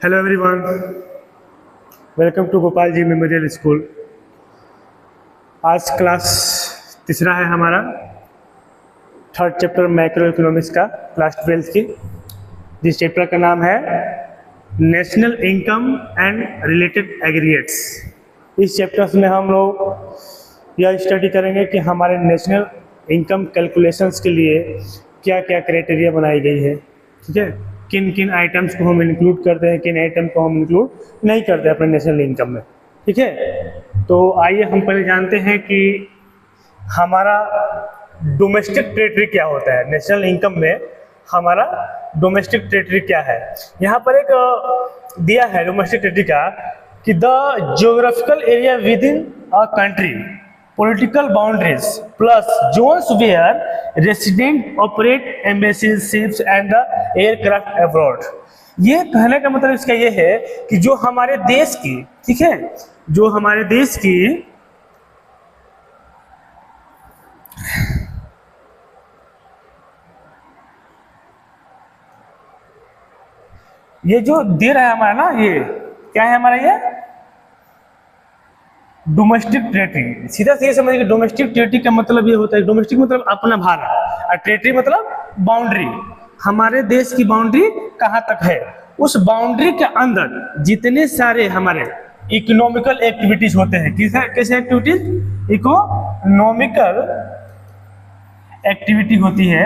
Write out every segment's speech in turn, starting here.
Hello everyone, welcome to Gopal ji memorial school. आज class तीसरा है हमारा, थर्ड चैप्टर मैक्रो इकोनॉमिक्स का, क्लास 12 की, जिस चैप्टर का नाम है national income and related aggregates. इस चैप्टर में हम लोग यह स्टडी करेंगे कि हमारे नेशनल इनकम कैलकुलेशंस के लिए क्या क्या क्राइटेरिया बनाई गई है। ठीक है, किन किन आइटम्स को हम इंक्लूड करते हैं, किन आइटम को हम इंक्लूड नहीं करते अपने नेशनल इनकम में। ठीक है, तो आइए हम पहले जानते हैं कि हमारा डोमेस्टिक टेरिटरी क्या होता है। नेशनल इनकम में हमारा डोमेस्टिक टेरिटरी क्या है। यहाँ पर एक दिया है डोमेस्टिक टेरिटरी का कि the geographical area with in a country, political boundaries plus zones where resident operate embassies, ships and the aircraft abroad। ये कहने का मतलब इसका ये है कि जो हमारे देश की, ठीक है, जो हमारे देश की ये जो दे रहा है हमारा ना, ये क्या है हमारा, ये डोमेस्टिक टेरिटरी। सीधा सीधा समझिए, डोमेस्टिक टेरिटरी का मतलब ये होता है, डोमेस्टिक मतलब अपना भारत और टेरिटरी मतलब बाउंड्री। हमारे देश की बाउंड्री कहाँ तक है, उस बाउंड्री के अंदर जितने सारे हमारे इकोनॉमिकल एक्टिविटीज होते हैं। कैसे एक्टिविटीज? इकोनॉमिकल एक्टिविटी होती है,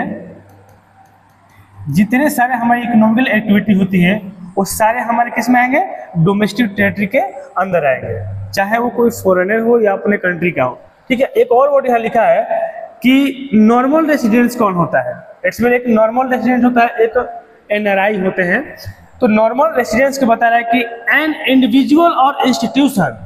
जितने सारे हमारी इकोनॉमिकल एक्टिविटी होती है वो सारे हमारे किस में आएंगे? डोमेस्टिक टेरिटरी के अंदर आएंगे, चाहे वो कोई फॉरेनर हो या अपने कंट्री का हो। ठीक है, एक और वर्ड यहाँ लिखा है कि नॉर्मल रेसिडेंस कौन होता है। इसमें एक नॉर्मल रेसिडेंट होता है, एक एनआरआई होते हैं। तो नॉर्मल रेसिडेंस को बता रहा है कि एन इंडिविजुअल और institution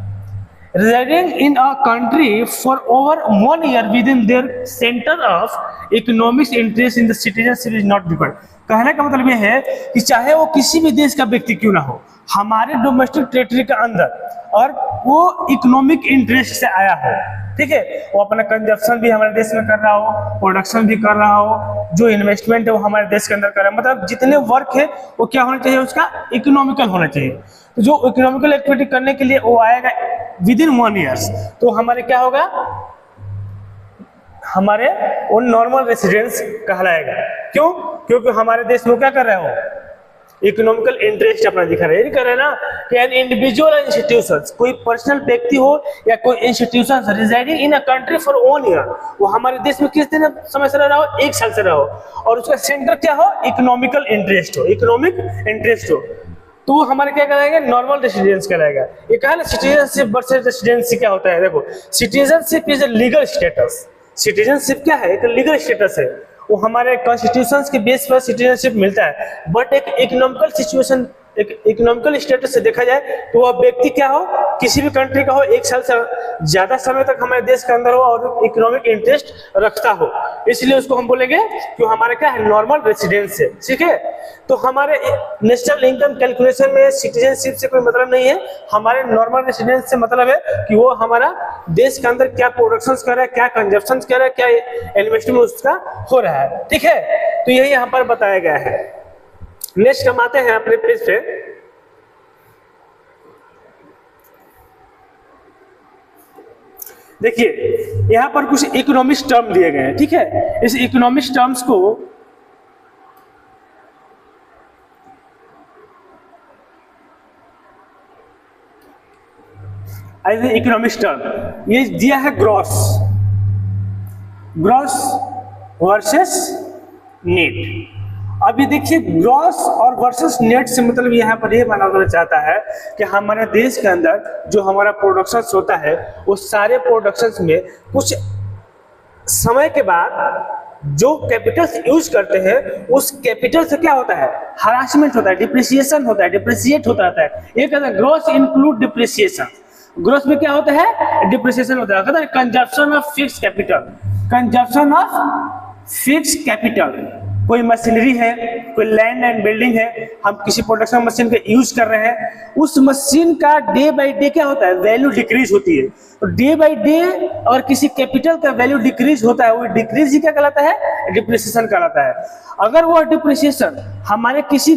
residing in a country for over 1 year within their center of economic interest in the citizenship is not required। कहने का मतलब यह है कि चाहे वो किसी भी देश का व्यक्ति क्यों ना हो, हमारे डोमेस्टिक टेरिटरी के अंदर, और वो इकोनॉमिक इंटरेस्ट से आया हो, ठीक है, वो अपना कंजप्शन भी हमारे देश में कर रहा हो, प्रोडक्शन भी कर रहा हो, जो इन्वेस्टमेंट है वो हमारे देश के अंदर कर रहा है, मतलब जितने वर्क है वो क्या होना चाहिए, उसका इकोनॉमिकल होना चाहिए। तो जो इकोनॉमिकल एक्टिविटी करने के लिए वो आएगा विद इन 1 ईयर्स, तो हमारे क्या होगा, हमारे वो नॉर्मल रेसिडेंस कहलाएगा। क्यों? क्योंकि हमारे देश में क्या कर रहे हो, इकोनॉमिकल इंटरेस्ट अपना दिखा रहे हैं। ये कर रहे हैं ना कि एन इंडिविजुअल इंस्टीट्यूशन, कोई पर्सनल व्यक्ति हो या कोई institution residing in a country for 1 year, वो हमारे देश में किस दिन समय से रह रहा हो, 1 साल से रहा हो, और उसका सेंटर क्या हो, इकोनॉमिकल इंटरेस्ट हो, इकोनॉमिक इंटरेस्ट हो, तो वो हमारे क्या कराएंगे, नॉर्मल रेसिडेंस कराएगा। ये कहा ना सिटीजनशिप वर्सेस रेसिडेंसी क्या होता है। देखो, citizenship is a legal status. Citizenship क्या है, एक लीगल स्टेटस है, वो हमारे कॉन्स्टिट्यूशन के बेस पर सिटीजनशिप मिलता है। बट एक इकोनॉमिकल सिचुएशन, एक इकोनॉमिकल स्टेटस से देखा जाए तो वह व्यक्ति क्या हो, किसी भी कंट्री का हो, 1 साल से ज्यादा समय तक हमारे देश के अंदर हो और इकोनॉमिक इंटरेस्ट रखता हो, इसलिए उसको हम बोलेंगे कि हमारा क्या है, नॉर्मल रेसिडेंस है। ठीक है, तो हमारे नेशनल इनकम कैलकुलेशन में सिटीजनशिप से कोई मतलब नहीं है, हमारे नॉर्मल रेसिडेंस से मतलब है कि वो हमारा देश के अंदर क्या प्रोडक्शन कर रहा है, क्या कंजप्शन कर रहा है, क्या इन्वेस्टमेंट उसका हो रहा है। ठीक है, तो यही यहाँ पर बताया गया है। नेक्स्ट हम आते हैं अपने पेज पे। देखिए, यहां पर कुछ इकोनॉमिक्स टर्म दिए गए हैं। ठीक है, इस इकोनॉमिक्स टर्म्स को एज ए इकोनॉमिक्स टर्म ये दिया है ग्रॉस, ग्रॉस वर्सेस नेट। अभी देखिए, ग्रॉस और वर्सेस नेट से मतलब यहाँ पर ये बनाना चाहता है कि हमारे देश के अंदर जो हमारा प्रोडक्शंस होता है, वो सारे प्रोडक्शंस में कुछ समय के बाद जो कैपिटल्स यूज करते हैं, उस कैपिटल से क्या होता है, हरासमेंट होता है, डिप्रिसिएशन होता है, डिप्रिसिएट होता रहता है। ये कहता है ग्रॉस इंक्लूड डिप्रिसिएशन। ग्रॉस में क्या होता है, डिप्रिसिएशन होता है। कहता है consumption of fix capital, consumption of fix capital. कोई मशीनरी है, कोई लैंड एंड बिल्डिंग है, हम किसी प्रोडक्शन मशीन का यूज कर रहे हैं, उस मशीन का डे बाय डे क्या होता है, वैल्यू डिक्रीज होती है। तो डे बाय डे और किसी कैपिटल का वैल्यू डिक्रीज होता है, वो डिक्रीज ही क्या कहलाता है, डिप्रिसिएशन कहलाता है। अगर वो डिप्रिसिएशन हमारे किसी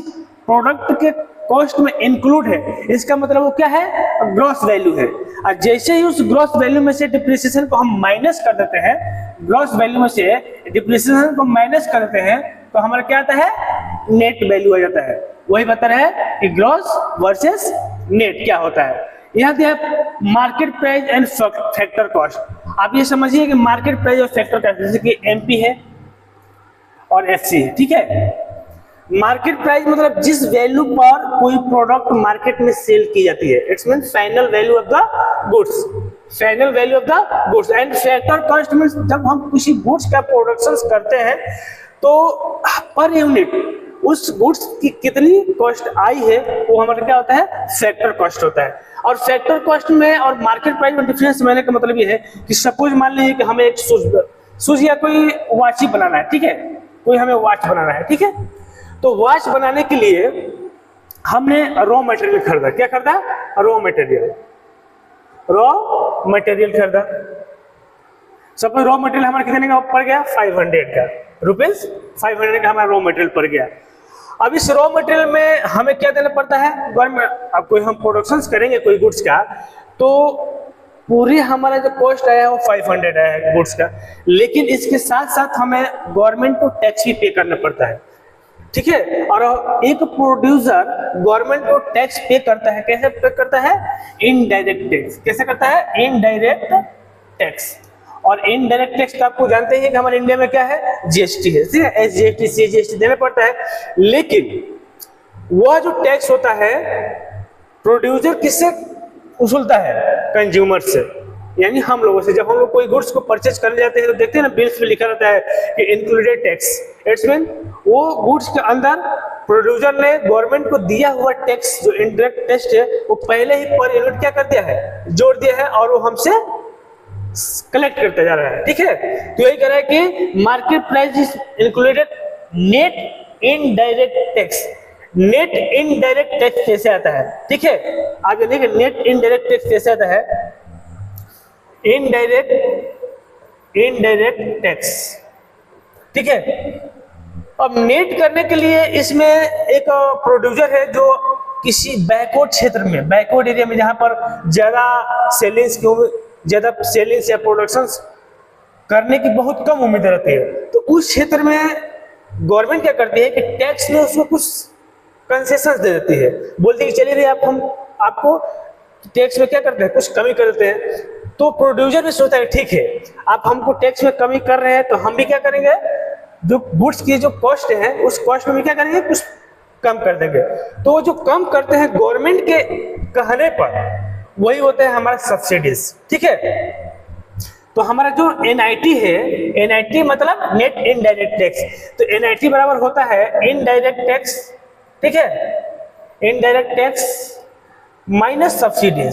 प्रोडक्ट के कॉस्ट में इंक्लूड है, इसका मतलब वो क्या है, ग्रॉस वैल्यू है। और जैसे ही उस ग्रॉस वैल्यू में से डिप्रिसिएशन को हम माइनस कर देते हैं, ग्रॉस वैल्यू में से डिप्रिसिएशन को माइनस कर देते हैं, तो हमारा क्या आता है, नेट वैल्यू आ जाता है। वही बता रहा है कि ग्रॉस वर्सेस नेट क्या होता है। यहाँ दिया market price and factor cost. आप ये समझिए कि मार्केट प्राइस और फैक्टर कॉस्ट, जैसे कि एमपी है और एफसी है, ठीक है। मार्केट प्राइस मतलब जिस वैल्यू पर कोई प्रोडक्ट मार्केट में सेल की जाती है, it's mean final value of the goods, final value of the goods. And factor cost means जब हम किसी गुड्स का प्रोडक्शन करते हैं तो पर यूनिट उस गुड्स की कितनी कॉस्ट आई है वो हमारा क्या होता है, फैक्टर कॉस्ट होता है। और फैक्टर कॉस्ट में और मार्केट प्राइस में डिफरेंस मैंने का मतलब ये है कि सपोज मान लीजिए कि हमें एक शूज या कोई वॉच ही बनाना है, ठीक है, कोई हमें वॉच बनाना है, ठीक है। तो वॉच बनाने के लिए हमने रॉ मटेरियल खरीदा, क्या खरीदा, रॉ मटेरियल, रॉ मटेरियल खरीदा। सपोज रॉ मटेरियल हमारा कितने का पड़ गया, 500 का रुपीज, 500 का हमारा रॉ मटेरियल पड़ गया। अब इस रॉ मटेरियल में हमें क्या देना पड़ता है, गवर्नमेंट, अब कोई हम प्रोडक्शन करेंगे कोई गुड्स का, तो पूरी हमारा जो कॉस्ट आया है वो 500 आया है गुड्स का, लेकिन इसके साथ साथ हमें गवर्नमेंट को टैक्स भी पे करना पड़ता है, ठीक है। और एक प्रोड्यूसर गवर्नमेंट को टैक्स पे करता है, कैसे पे करता है, इनडायरेक्ट टैक्स। कैसे करता है, इनडायरेक्ट टैक्स। और इनडायरेक्ट टैक्स तो आपको जानते हैं कि हमारे इंडिया में क्या है, जीएसटी है, ठीक है, एसजीएसटी सीजीएसटी देना पड़ता है। लेकिन वह जो टैक्स होता है प्रोड्यूसर किससे वसूलता है, कंज्यूमर से, यानी हम लोगों से। जब हम लोग कोई गुड्स को परचेज करने जाते हैं तो देखते हैं ना, बिल्स पे लिखा रहता है कि इंक्लूडेड टैक्स। इट्स मीन वो गुड्स के अंदर प्रोड्यूसर ने गवर्नमेंट को दिया हुआ टैक्स, जो इनडायरेक्ट टैक्स है, वो पहले ही पर यूनिट क्या कर दिया है, जोड़ दिया है, और वो हमसे कलेक्ट करते जा रहा है, ठीक है। तो यही कह रहा है कि market price is included net indirect tax. Net indirect tax कैसे आता है, ठीक है, आगे देखिए नेट इनडायरेक्ट टैक्स कैसे आता है, इनडायरेक्ट टैक्स, ठीक है। अब नेट करने के लिए इसमें एक प्रोड्यूसर है जो किसी बैकवर्ड क्षेत्र में, बैकवर्ड एरिया में, जहां पर ज्यादा सेलिंग्स या प्रोडक्शंस करने की बहुत कम उम्मीद रहती है, तो उस क्षेत्र में गवर्नमेंट क्या करती है कि टैक्स में उसको कुछ कंसेशंस दे देती है, बोलती है कि चलिए भैया हम आपको टैक्स में क्या करते हैं, कुछ कमी कर देते हैं। तो प्रोड्यूसर भी सोचता है ठीक है, आप हमको टैक्स में कमी कर रहे हैं तो हम भी क्या करेंगे, जो गुड्स की जो कॉस्ट है उस कॉस्ट में भी क्या करेंगे, कुछ कम कर देंगे। तो जो कम करते हैं गवर्नमेंट के कहने पर, वही होता है हमारा सब्सिडीज, ठीक है। तो हमारा जो एनआईटी है, एनआईटी मतलब नेट इनडायरेक्ट टैक्स, तो एनआईटी बराबर होता है इनडायरेक्ट टैक्स, ठीक है, इनडायरेक्ट टैक्स माइनस सब्सिडी,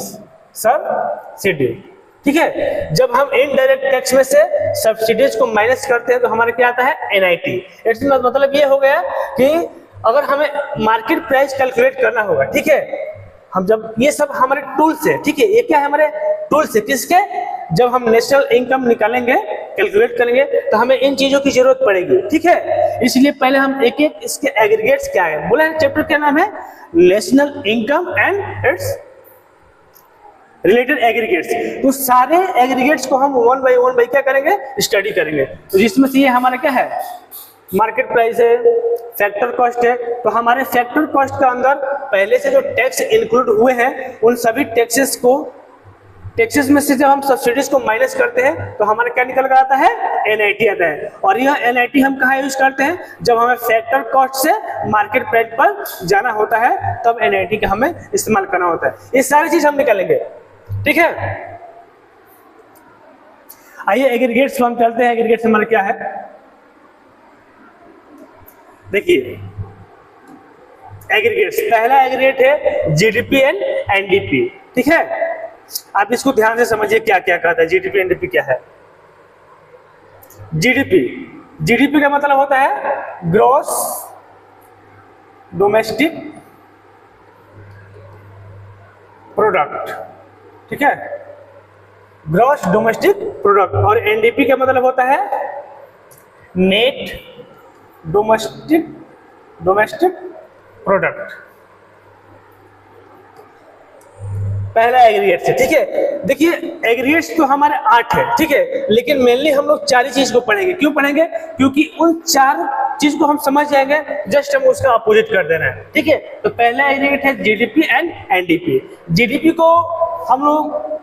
ठीक है। जब हम इनडायरेक्ट टैक्स में से सब्सिडीज को माइनस करते हैं तो हमारा क्या आता है, एनआईटी। इसका मतलब ये हो गया कि अगर हमें मार्केट प्राइस कैलकुलेट करना होगा, ठीक है, हम जब ये सब हमारे टूल्स है, ठीक है, ये क्या है, हमारे टूल्स है, किसके, जब हम नेशनल इनकम निकालेंगे, कैलकुलेट करेंगे, तो हमें इन चीजों की जरूरत पड़ेगी, ठीक है। इसलिए पहले हम एक एक इसके एग्रीगेट्स क्या है, बोले चैप्टर क्या नाम है, national income and it's related aggregates. तो सारे एग्रीगेट्स को हम वन बाई क्या करेंगे, स्टडी करेंगे। तो जिसमें से ये हमारा क्या है, मार्केट प्राइस है, फैक्टर कॉस्ट है। तो हमारे फैक्टर कॉस्ट के अंदर पहले से जो टैक्स इंक्लूड हुए हैं, उन सभी टैक्सेस में से जब हम सब्सिडीज को माइनस करते हैं तो हमारा क्या निकल कर आता है, एनआईटी आता है। और यह एनआईटी हम कहाँ यूज करते हैं, जब हमें फैक्टर कॉस्ट से मार्केट प्राइस पर जाना होता है, तब एनआईटी का हमें इस्तेमाल करना होता है। ये सारी चीज हम निकालेंगे, ठीक है। आइए एग्रीगेट्स हम चलते हैं। एग्रीगेट्स हमारा क्या है, देखिए एग्रीगेट्स, पहला एग्रीगेट है जीडीपी एंड एनडीपी, ठीक है। आप इसको ध्यान से समझिए क्या क्या कहता है, जीडीपी एनडीपी क्या है। जीडीपी का मतलब होता है ग्रॉस डोमेस्टिक प्रोडक्ट, ठीक है, ग्रॉस डोमेस्टिक प्रोडक्ट। और एनडीपी का मतलब होता है नेट डोमेस्टिक प्रोडक्ट, पहला एग्रीगेट से, ठीक है। देखिए एग्रीगेट्स तो हमारे 8 है, ठीक है, लेकिन मेनली हम लोग 4 ही चीज को पढ़ेंगे। क्यों पढ़ेंगे? क्योंकि उन 4 चीज को हम समझ जाएंगे, जस्ट हम उसका अपोजिट कर देना है, ठीक है। तो पहला एग्रीगेट है जीडीपी एंड एनडीपी। जीडीपी को हम लोग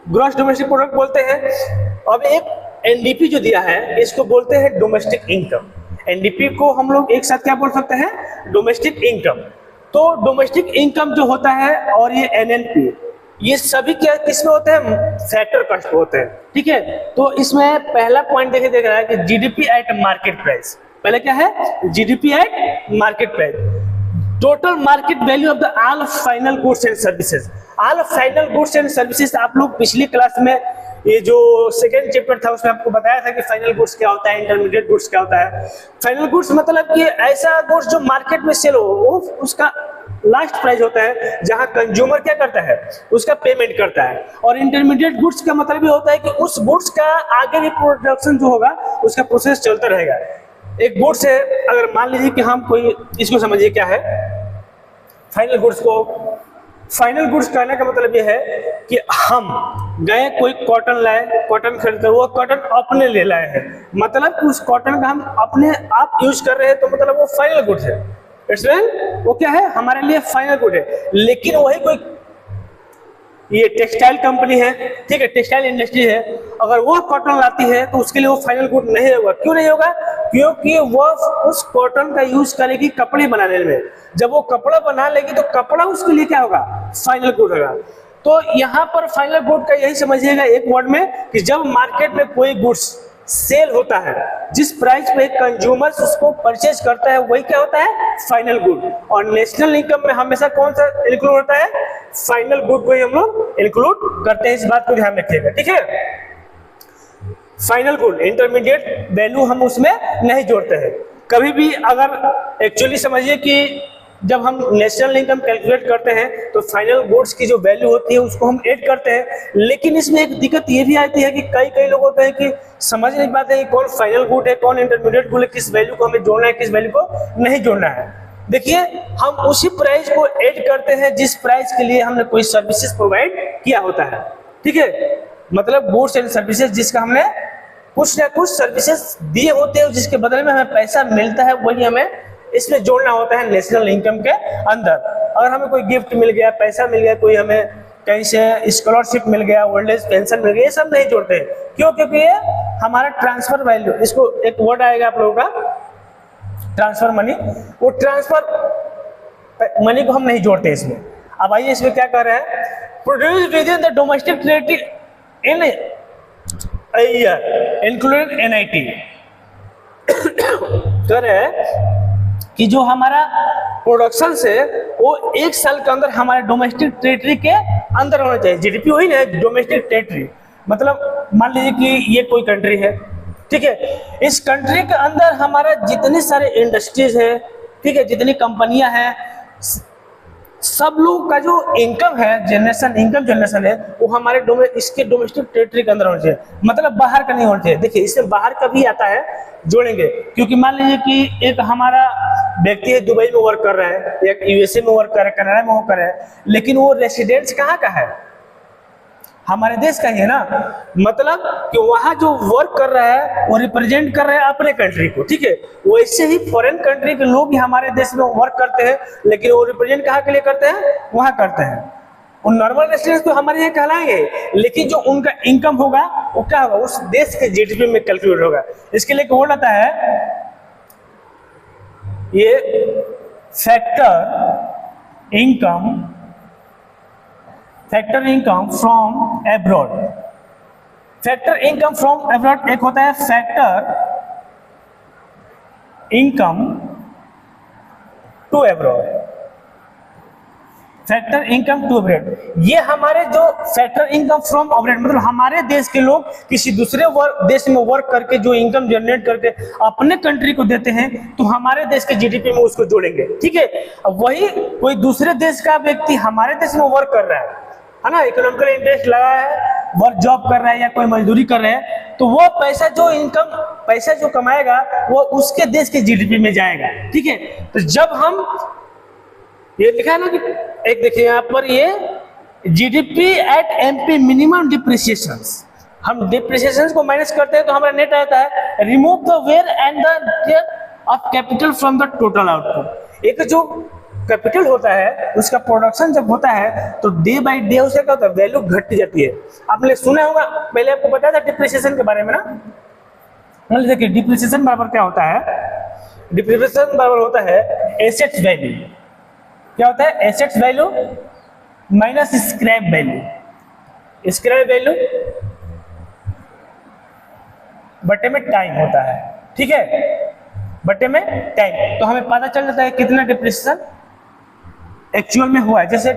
ग्रॉस डोमेस्टिक प्रोडक्ट बोलते हैं। अब एक एनडीपी जो दिया है इसको बोलते हैं डोमेस्टिक इनकम। एनडीपी को हम लोग एक साथ क्या बोल सकते हैं? Domestic income. तो डोमेस्टिक इनकम जो होता है और ये एनएनपी, ये सभी क्या किसमें होते हैं? फैक्टर कॉस्ट होते हैं, ठीक है। तो इसमें पहला पॉइंट देख रहा है कि जीडीपी एट मार्केट प्राइस। पहले क्या है? GDP at market price, total market value of the all final goods and services. All final goods and services आप लोग पिछली क्लास में ये जो सेकेंड चैप्टर था उसमें आपको बताया था कि फाइनल गुड्स क्या होता है, इंटरमीडिएट गुड्स क्या होता है। फाइनल गुड्स मतलब कि ऐसा गुड्स जो मार्केट में सेल हो, वो उसका लास्ट प्राइस होता है जहां कंज्यूमर क्या करता है? उसका पेमेंट करता है। और इंटरमीडिएट गुड्स का मतलब ये होता है कि उस गुड्स का आगे भी प्रोडक्शन जो होगा उसका प्रोसेस चलता रहेगा। एक गुड्स है, अगर मान लीजिए कि हम कोई, इसको समझिए क्या है फाइनल गुड्स को। फाइनल गुड्स कहने का मतलब ये है कि हम गए कोई कॉटन लाए, कॉटन खरीद कर, वो कॉटन अपने ले लाए हैं, मतलब कि उस कॉटन का हम अपने आप यूज कर रहे हैं, तो मतलब वो फाइनल गुड है। इट्स मीन वो क्या है? हमारे लिए फाइनल गुड है। लेकिन वही कोई ये टेक्सटाइल कंपनी है, ठीक है, टेक्सटाइल इंडस्ट्री है, अगर वो कॉटन लाती है तो उसके लिए वो फाइनल गुड नहीं होगा। क्यों नहीं होगा? क्योंकि वो उस कॉटन का यूज करेगी कपड़े बनाने में। जब वो कपड़ा बना लेगी तो कपड़ा उसके लिए क्या होगा? फाइनल गुड होगा। तो यहाँ पर फाइनल गुड का यही समझिएगा एक वर्ड में कि जब मार्केट में कोई गुड्स सेल होता है, जिस प्राइस पे कंज्यूमर उसको परचेज करता है, वही क्या होता है? Final good. और नेशनल इनकम में हमेशा कौन सा इंक्लूड होता है? फाइनल गुड को ही हम लोग इंक्लूड करते हैं। इस बात को ध्यान रखिएगा, ठीक है। फाइनल गुड, इंटरमीडिएट वैल्यू हम उसमें नहीं जोड़ते हैं कभी भी। अगर एक्चुअली समझिए कि जब हम नेशनल इनकम कैलकुलेट करते हैं तो फाइनल गुड्स की जो वैल्यू होती है उसको हम ऐड करते हैं। लेकिन इसमें एक दिक्कत ये भी आती है कि कई लोग होते हैं कि समझ नहीं पाते हैं कि कौन फाइनल गुड है, कौन इंटरमीडिएट गुड है, किस वैल्यू को हमें जोड़ना है, किस वैल्यू को नहीं जोड़ना है। देखिए हम उसी प्राइस को ऐड करते हैं जिस प्राइस के लिए हमने कोई सर्विसेज प्रोवाइड किया होता है, ठीक है। मतलब गुड्स एंड सर्विसेज जिसका हमने कुछ ना कुछ सर्विसेज दिए होते हैं, जिसके बदले में हमें पैसा मिलता है, वही हमें इसमें जोड़ना होता है नेशनल इनकम के अंदर। अगर हमें कोई गिफ्ट मिल गया, पैसा मिल गया, कोई हमें कहीं से स्कॉलरशिप मिल गया, ओल्ड एज पेंशन मिल गया, ये सब नहीं जोड़ते। क्यों? क्योंकि ये हमारा ट्रांसफर वैल्यू, इसको एक वर्ड आएगा आप लोगों का ट्रांसफर मनी, वो ट्रांसफर मनी को हम नहीं जोड़ते इसमें। अब आइए इसमें क्या कर रहे हैं? Produce with in the domestic territory in a year including NIT. कह रहे हैं कि जो हमारा प्रोडक्शन से वो एक साल के अंदर हमारे डोमेस्टिक टेरिटरी के अंदर होना चाहिए। जीडीपी वही ना, डोमेस्टिक टेरिटरी मतलब मान लीजिए कि ये कोई कंट्री है, ठीक है, इस कंट्री के अंदर हमारा जितने सारे इंडस्ट्रीज है, ठीक है, जितनी कंपनियां हैं, सब लोग का जो इनकम है, इनकम जनरेशन है, वो हमारे इसके डोमेस्टिक टेरिटरी के अंदर होना चाहिए, मतलब बाहर का नहीं होना चाहिए। देखिए इसमें बाहर का भी आता है, जोड़ेंगे, क्योंकि मान लीजिए कि एक हमारा व्यक्ति है दुबई में वर्क कर रहा है, एक यूएसए में वर्क कर रहा है, कनाडा में वर्क कर रहा है, लेकिन वो रेसिडेंस कहाँ का है? हमारे देश का ही है ना। मतलब कि वहां जो वर्क कर रहा है वो रिप्रेजेंट कर रहा है अपने कंट्री को, ठीक है। वैसे ही फॉरेन कंट्री के लोग भी हमारे देश में वर्क करते हैं, लेकिन वो रिप्रेजेंट कहाँ के लिए करते हैं? वहां करते हैं। वो नॉर्मल रेसिडेंस तो हमारे यहाँ कहलाएंगे, लेकिन जो उनका इनकम होगा वो क्या होगा? उस देश के जीडीपी में कैलकुलेट होगा। इसके लिए वर्ड आता है ये factor income from abroad. Factor income from abroad एक होता है factor income to abroad. Factor income to abroad, ये हमारे जो फैक्टर इनकम फ्रॉम अब्रॉड मतलब हमारे देश के लोग किसी दूसरे देश में वर्क करके जो इनकम जनरेट करके अपने कंट्री को देते हैं, तो हमारे देश के जीडीपी में उसको जोड़ेंगे, ठीक है। अब वही कोई दूसरे देश का व्यक्ति हमारे देश में वर्क कर रहा है ना, इकोनॉमिकल इंटरेस्ट लगा है, वर्क जॉब कर रहा है या कोई मजदूरी कर रहे हैं, तो वो पैसा जो कमाएगा वो उसके देश के जीडीपी में जाएगा, ठीक है। तो जब हम ये लिखा है ना कि एक देखिए यहाँ पर ये GDP at MP minimum depreciation, हम डिप्रिसिएशन को माइनस करते हैं तो हमारा नेट आता है। Remove the wear and the of capital from the total output. एक जो कैपिटल होता है उसका प्रोडक्शन जब होता है तो डे बाय डे उसका क्या होता है, वैल्यू घटती जाती है। आपने सुना होगा, पहले आपको बताया था डिप्रिसिएशन के बारे में ना। देखिए डिप्रिसिएशन बराबर क्या होता है, डिप्रिसिएशन बराबर होता है एसेट्स वैल्यू। क्या होता है, assets value minus scrap value. Scrap value बटे में टाइम होता है, ठीक है, बटे में टाइम। तो हमें पता चल जाता है कितना डिप्रिसिएशन एक्चुअल में हुआ है। जैसे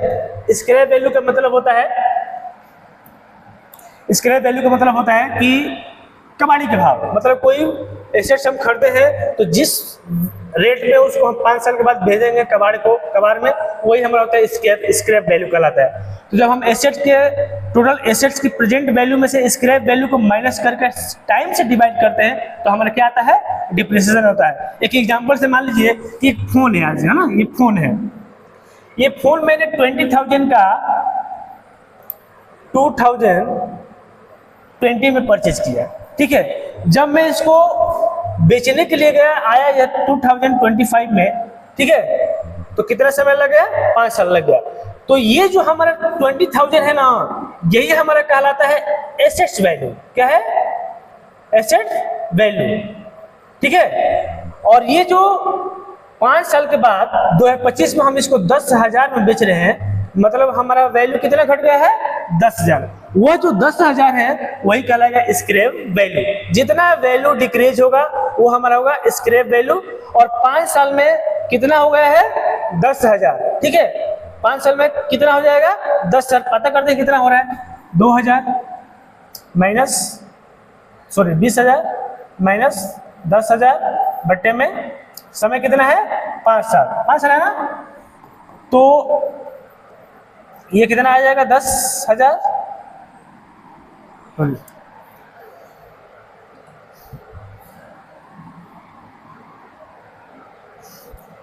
स्क्रैप वैल्यू का मतलब होता है, स्क्रैप वैल्यू का मतलब होता है कि कबाड़ी के भाव, मतलब कोई एसेट्स हम खरीदे हैं तो जिस रेट में उसको हम 5 साल के बाद भेजेंगे कबाड़ को, कबाड़ में, वही हमारा होता है स्क्रैप वैल्यू कहलाता है। तो जब हम एसेट्स के टोटल एसेट्स की प्रेजेंट वैल्यू में से स्क्रैप वैल्यू को माइनस करके टाइम से डिवाइड करते हैं तो हमारा क्या आता है, डिप्रिसिएशन होता है। एक एग्जांपल से मान लीजिए कि एक फोन है आज, है ना, ये फोन है, ये फोन मैंने 20,000 का 2020 में परचेज किया, ठीक है। जब मैं इसको बेचने के लिए गया, आया यह 2025 में, ठीक है, तो कितना समय लग गया, 5 साल लग गया। तो ये जो हमारा 20,000 है ना, यही हमारा कहलाता है एसेट्स वैल्यू। क्या है, एसेट्स वैल्यू, ठीक है। और ये जो 5 साल के बाद 2025 में हम इसको 10,000 में बेच रहे हैं, मतलब हमारा वैल्यू कितना घट गया है, 10,000। वो जो 10,000 है वही कहलाएगा स्क्रैप वैल्यू। जितना वैल्यू डिक्रीज होगा वो हमारा होगा स्क्रैप वैल्यू। और 5 साल में कितना हो गया है, 10,000, ठीक है। 5 साल में कितना हो जाएगा, 10,000। पता करते हैं कितना हो रहा है, 2,000 माइनस 20,000 माइनस 10,000 बट्टे में समय कितना है, 5 साल, 5 साल है ना। तो ये कितना आ जाएगा, 10,000।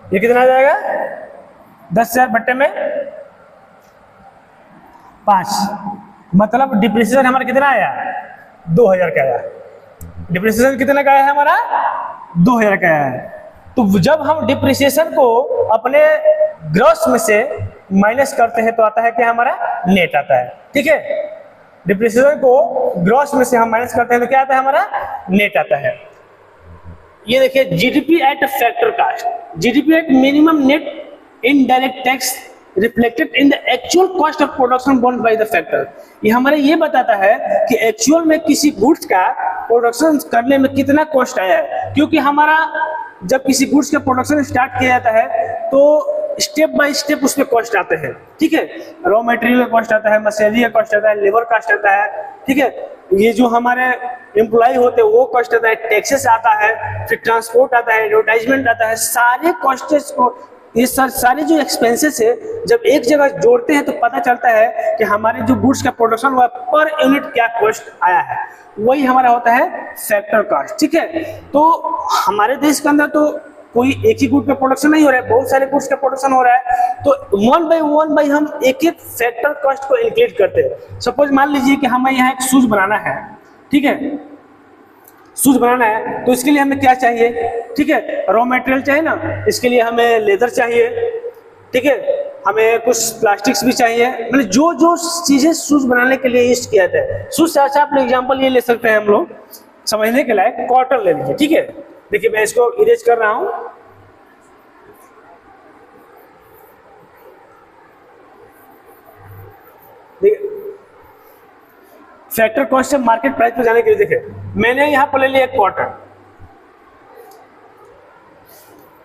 ये कितना आ जाएगा, 10,000 बट्टे में 5, मतलब डिप्रिसिएशन हमारा कितना आया, 2,000 का आया। डिप्रिसिएशन कितना का है हमारा, 2,000 का आया है। तो जब हम डिप्रिसिएशन को अपने ग्रॉस में से माइनस करते हैं तो आता है क्या, हमारा नेट आता है, ठीक है। डिप्रिसिएशन को ग्रॉस में से हम माइनस करते हैं तो क्या आता है, हमारा नेट आता है। ये देखिए GDP at factor cost, GDP at minimum net indirect tax reflected in the actual cost of production borne by the factor. ये हमारे ये बताता है कि एक्चुअल में किसी गुड्स का प्रोडक्शन करने में कितना कॉस्ट आया है। क्योंकि हमारा जब किसी गुड्स का प्रोडक्शन स्टार्ट किया जाता है तो स्टेप बाय स्टेप उसमें कॉस्ट आते हैं, ठीक है। रॉ मटेरियल का कॉस्ट आता है, मशीनरी का कॉस्ट आता है, लेबर कॉस्ट आता है, ठीक है। ये जो हमारे एम्प्लॉय होते हैं वो कॉस्ट आता है, टैक्सेस आता है, फिर ट्रांसपोर्ट आता है, एडवर्टाइजमेंट आता है। सारे कॉस्टेस को, ये सारे जो एक्सपेंसेस है जब एक जगह जोड़ते हैं तो पता चलता है कि हमारे जो गुड्स का प्रोडक्शन हुआ पर यूनिट क्या कॉस्ट आया है, वही हमारा होता है फैक्टर कॉस्ट, ठीक है। तो हमारे देश के अंदर तो कोई एक ही गुड का प्रोडक्शन नहीं हो रहा है, बहुत सारे गुड्स का प्रोडक्शन हो रहा है। तो वन बाय हम एक एक फैक्टर कॉस्ट को इंक्लूड करते हैं। सपोज मान लीजिए कि हमें यहाँ एक शूज बनाना है, ठीक है, शूज बनाना है तो इसके लिए हमें क्या चाहिए, ठीक है, रॉ मटेरियल चाहिए ना, इसके लिए हमें लेदर चाहिए, ठीक है, हमें कुछ प्लास्टिक्स भी चाहिए, मतलब जो जो चीजें शूज बनाने के लिए यूज किया जाता है। शूज से अच्छा आप एग्जाम्पल ये ले सकते हैं हम लोग समझने के लायक, कॉटन ले लीजिए, ठीक है। देखिए मैं इसको इरेज कर रहा हूं, देखिए फैक्टर कॉस्ट से मार्केट प्राइस पे जाने के लिए देखिए मैंने यहां पर ले लिया कॉटन,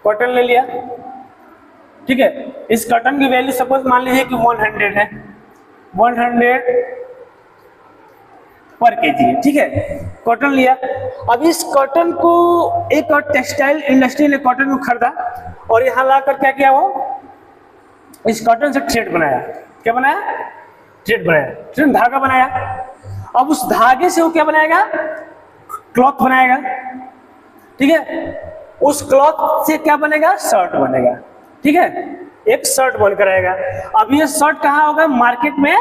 कॉटन ले लिया, ठीक है। इस कॉटन की वैल्यू सपोज मान लीजिए कि 100 है, 100 पर केजी है, ठीक है, कॉटन लिया। अब इस कॉटन को एक और टेक्सटाइल इंडस्ट्री ने कॉटन को खरीदा और यहाँ लाकर क्या किया, वो इस कॉटन से थ्रेड बनाया। क्या बनाया, थ्रेड बनाया, थ्रेड धागा बनाया। अब उस धागे से वो क्या बनाएगा, क्लॉथ बनाएगा, ठीक है। उस क्लॉथ से क्या बनेगा, शर्ट बनेगा, ठीक है। एक शर्ट बनकर आएगा। अब ये शर्ट कहाँ होगा? मार्केट में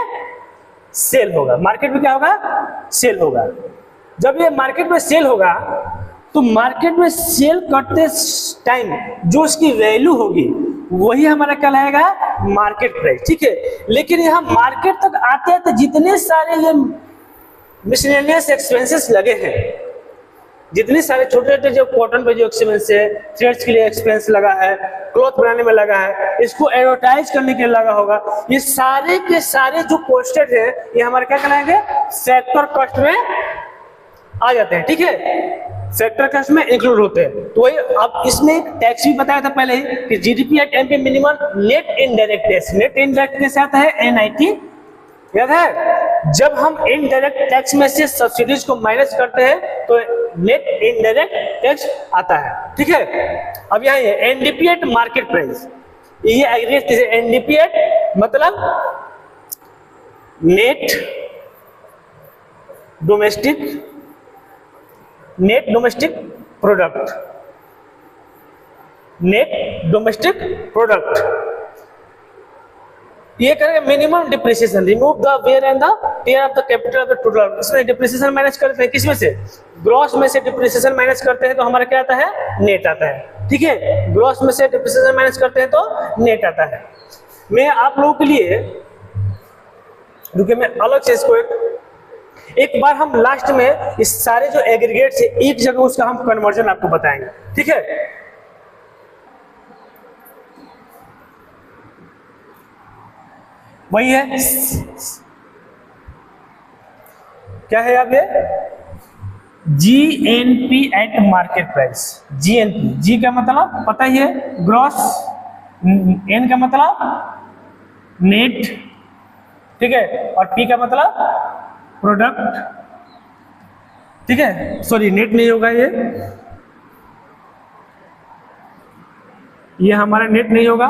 सेल होगा। मार्केट में क्या होगा? सेल होगा। जब ये मार्केट में सेल होगा तो मार्केट में सेल करते टाइम जो उसकी वैल्यू होगी वही हमारा कहलाएगा मार्केट प्राइस, ठीक है। लेकिन यहाँ मार्केट तक आते हैं तो जितने सारे ये मिसलेनियस एक्सपेंसेस लगे हैं, जितने सारे छोटे छोटे जो कॉटन पे जो एक्सपेंस है, थ्रेड्स के लिए एक्सपेंस लगा है, क्लॉथ बनाने में लगा है, इसको एडवर्टाइज करने के लिए लगा होगा, ये सारे के सारे जो कॉस्टेड है ये हमारे क्या कहलाएंगे? फैक्टर कॉस्ट में आ जाते हैं, ठीक है। फैक्टर कॉस्ट में इंक्लूड होते हैं। तो वही अब इसमें एक टैक्स भी बताया था पहले ही कि GDP at MP minimum net indirect tax. Net indirect के साथ है एनआईटी, याद है? जब हम इनडायरेक्ट टैक्स में से सब्सिडीज को माइनस करते हैं तो नेट इनडायरेक्ट टैक्स आता है, ठीक है। अब यहाँ ये एनडीपी एट मार्केट प्राइस, ये एग्रीगेट एनडीपी एट मतलब net domestic product, net domestic product. ये करेंगे minimum depreciation, remove the wear and the tear of the capital of the total. इसमें डिप्रिसिएशन माइनस करते हैं किसमें से? ग्रॉस में से डिप्रिसिएशन माइनस करते हैं तो हमारा क्या आता है? नेट आता है, ठीक है। ग्रॉस में से डिप्रिसिएशन माइनस करते हैं तो नेट आता है। मैं आप लोगों के लिए रुके, मैं अलग से इसको एक बार हम लास्ट में इस सारे जो एग्रीगेट है एक जगह उसका हम कन्वर्जन आपको बताएंगे, ठीक है। वही है, क्या है अब ये? GNP at market price. GNP, G का मतलब पता ही है ग्रॉस, एन का मतलब नेट, ठीक है, और पी का मतलब प्रोडक्ट, ठीक है। सॉरी नेट नहीं होगा, ये हमारा नेट नहीं होगा,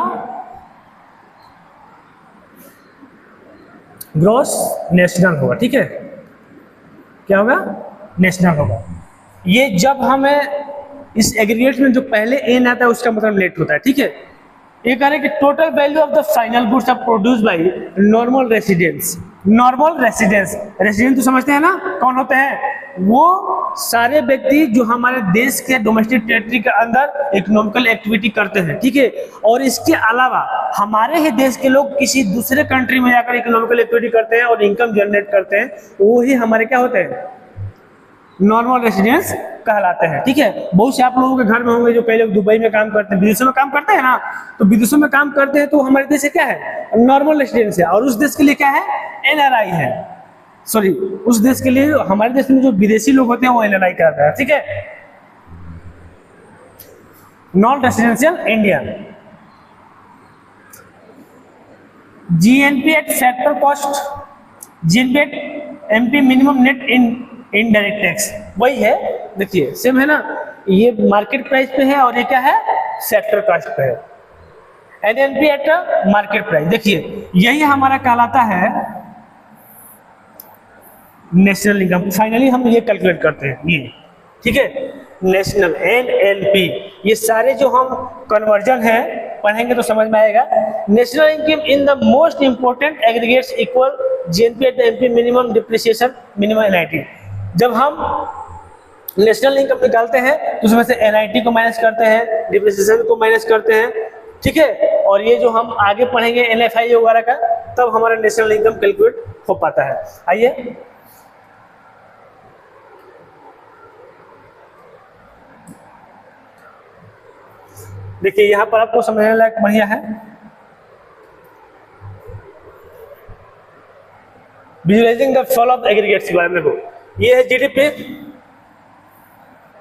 ग्रॉस नेशनल होगा, ठीक है। क्या होगा? नेशनल होगा। ये जब हमें इस एग्रीगेट में जो पहले एन आता है उसका मतलब नेट होता है, ठीक है। ये कह रहे हैं कि total value of the final goods are produced by normal residents. Normal residence, resident तो समझते हैं ना कौन होते हैं? वो सारे व्यक्ति जो हमारे देश के डोमेस्टिक टेरिटरी के अंदर इकोनॉमिकल एक्टिविटी करते हैं, ठीक है। और इसके अलावा हमारे ही देश के लोग किसी दूसरे कंट्री में जाकर इकोनॉमिकल एक्टिविटी करते हैं और इनकम जनरेट करते हैं, वो ही हमारे क्या होते हैं? नॉर्मल रेसिडेंस कहलाते हैं, ठीक है। बहुत से आप लोगों के घर में होंगे जो कई लोग दुबई में काम करते हैं, विदेशों में काम करते हैं ना, तो विदेशों में काम करते हैं तो हमारे देश से क्या है? नॉर्मल रेसिडेंस है। और उस देश के लिए क्या है? एनआरआई है। सॉरी, उस देश के लिए, हमारे देश में जो विदेशी लोग होते हैं वो एनआरआई कहते हैं, ठीक है। Non residential Indian. GNP at factor cost, GNP at MP minimum net indirect tax, वही है। देखिए सेम है ना, ये मार्केट प्राइस पे है और ये क्या है? फैक्टर कॉस्ट पे है। एनएनपी एट मार्केट प्राइस, देखिए यही हमारा कहलाता है नेशनल इनकम। फाइनली हम ये कैलकुलेट करते हैं, ये ठीक है, नेशनल एनएनपी। ये सारे जो हम कन्वर्जन है पढ़ेंगे तो समझ में आएगा। National income in the most important aggregates equal GNP at MP minimum depreciation minimum NIT. जब हम नेशनल इनकम निकालते हैं तो उसमें से एनआईटी को माइनस करते हैं, डिप्रिसिएशन को माइनस करते हैं, ठीक है। और ये जो हम आगे पढ़ेंगे एनएफआई वगैरह का, तब हमारा नेशनल इनकम कैलकुलेट हो पाता है। आइए देखिए, यहां पर आपको समझने लायक बढ़िया है। Visualising the fall of aggregates के बारे में हो, ये है जीडीपी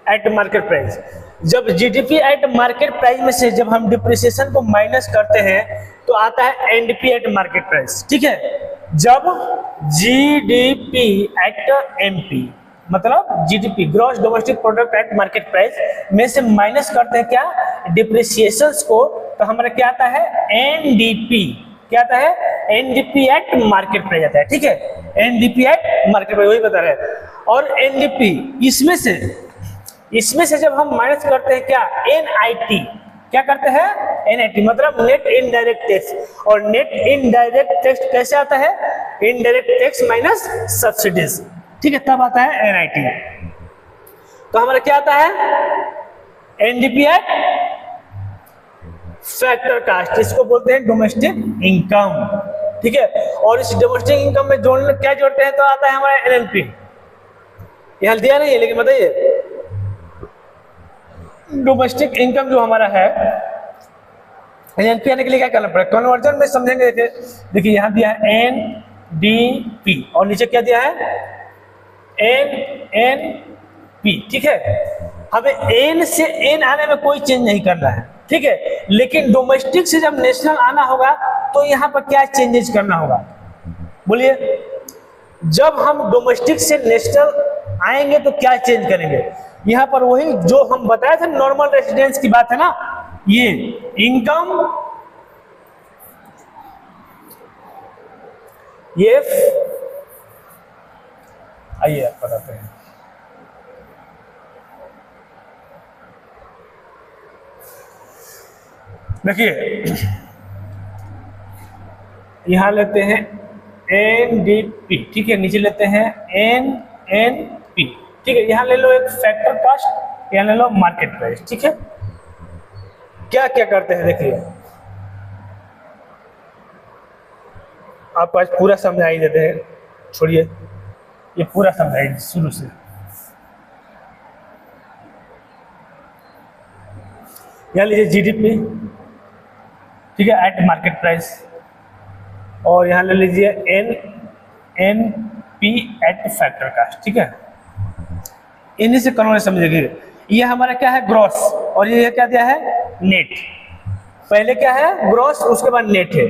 एट मार्केट प्राइस। जब जीडीपी एट मार्केट प्राइस में से जब हम डिप्रिसिएशन को माइनस करते हैं तो आता है एनडीपी एट मार्केट प्राइस, ठीक है। जब जीडीपी एट एमपी मतलब GDP gross domestic product at market price में से माइनस करते हैं क्या? डिप्रिसिएशंस को, तो हमारा क्या आता है? एनडीपी। क्या आता है? एनडीपी एट मार्केट प्राइस आता है, ठीक है। एनडीपी एट मार्केट प्राइस, वही बता रहे हैं। और एनडीपी इसमें से जब हम माइनस करते हैं क्या? एनआईटी। क्या करते हैं, एनआईटी मतलब नेट इनडायरेक्ट टैक्स। और नेट इनडायरेक्ट टैक्स कैसे आता है, इनडायरेक्ट टैक्स माइनस सब्सिडीज, ठीक है, तब आता है एनआईटी। तो हमारा क्या आता है, एनडीपी एट फैक्टर कास्ट, इसको बोलते हैं डोमेस्टिक इनकम, ठीक है। और इस डोमेस्टिक इनकम में जोड़ने क्या जोड़ते हैं, तो आता है हमारा एनएनपी। यहां दिया नहीं है लेकिन बताइए, डोमेस्टिक इनकम जो हमारा है, एनएनपी आने के लिए क्या करना पड़ेगा, कन्वर्जन में समझेंगे। देखिए यहां दिया है एनडीपी और नीचे क्या दिया है, एनएनपी, ठीक है। हमें एन से एन आने में कोई चेंज नहीं करना है, ठीक है। लेकिन डोमेस्टिक से जब नेशनल आना होगा तो यहाँ पर क्या चेंजेस करना होगा, बोलिए। जब हम डोमेस्टिक से नेशनल आएंगे तो क्या चेंज करेंगे, यहाँ पर वही जो हम बताए थे नॉर्मल रेसिडेंस की बात है ना, ये इनकम, ये आइए आप बताते हैं। देखिए यहां लेते हैं एनडीपी, ठीक है, नीचे लेते हैं एनएनपी, ठीक है। यहां ले लो एक फैक्टर कास्ट, यहां ले लो मार्केट प्राइस, ठीक है। क्या क्या करते हैं देखिए, आप आज पूरा समझा ही देते हैं, छोड़िए ये पूरा समझाइए शुरू से। यहां लीजिए जीडीपी, ठीक है, एट मार्केट प्राइस, और यहां ले लीजिए एनएनपी एट फैक्टर कास्ट, ठीक है। इन्हीं से कन्वर्जन समझिए। ये हमारा क्या है, ग्रॉस, और ये क्या दिया है, नेट। पहले क्या है, ग्रॉस, उसके बाद नेट है।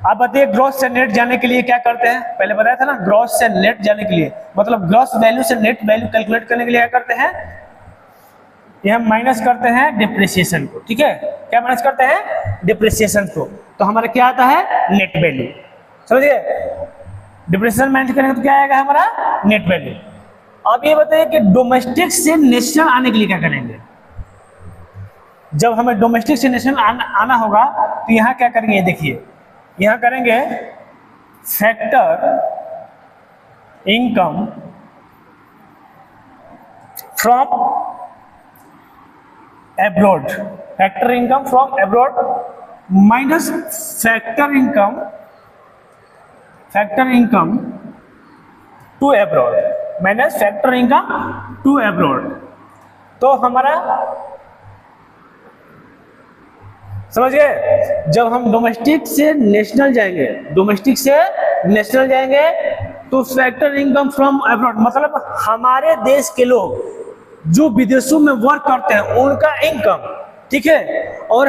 आप बताइए ग्रॉस से नेट जाने के लिए क्या करते हैं, पहले बताया था ना, ग्रॉस से नेट जाने के लिए मतलब ग्रॉस वैल्यू से नेट वैल्यू कैलकुलेट करने के लिए क्या करते हैं, ये हम माइनस करते हैं डिप्रिसिएशन को, ठीक है। क्या माइनस करते हैं, डिप्रिसिएशन को, तो हमारा क्या आता है, नेट वैल्यू, समझिए। डिप्रिसिएशन माइनस करेंगे तो क्या आएगा हमारा, नेट वैल्यू। अब ये बताइए कि डोमेस्टिक से नेशनल आने के लिए क्या करेंगे। जब हमें डोमेस्टिक से नेशनल आना होगा तो यहाँ क्या करेंगे, देखिए यहाँ करेंगे factor income from abroad, factor income from abroad minus factor income to abroad, minus factor income to abroad. तो हमारा समझिए, जब हम डोमेस्टिक से नेशनल जाएंगे, तो फैक्टर इनकम फ्रॉम एब्रॉड मतलब हमारे देश के लोग जो विदेशों में वर्क करते हैं उनका इनकम, ठीक है, और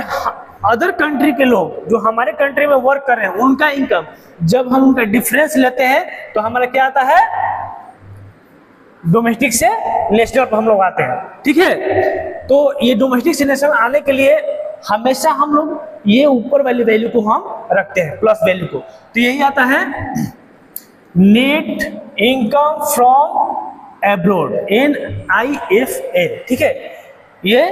अदर कंट्री के लोग जो हमारे कंट्री में वर्क कर रहे हैं उनका इनकम, जब हम उनका डिफरेंस लेते हैं तो हमारा क्या आता है, डोमेस्टिक से नेशनल पर हम लोग आते हैं, ठीक है। तो ये डोमेस्टिक से नेशनल आने के लिए हमेशा हम लोग ये ऊपर वाली वैल्यू को हम रखते हैं, प्लस वैल्यू को, तो यही आता है net income from abroad, NIFA, ठीक है। ये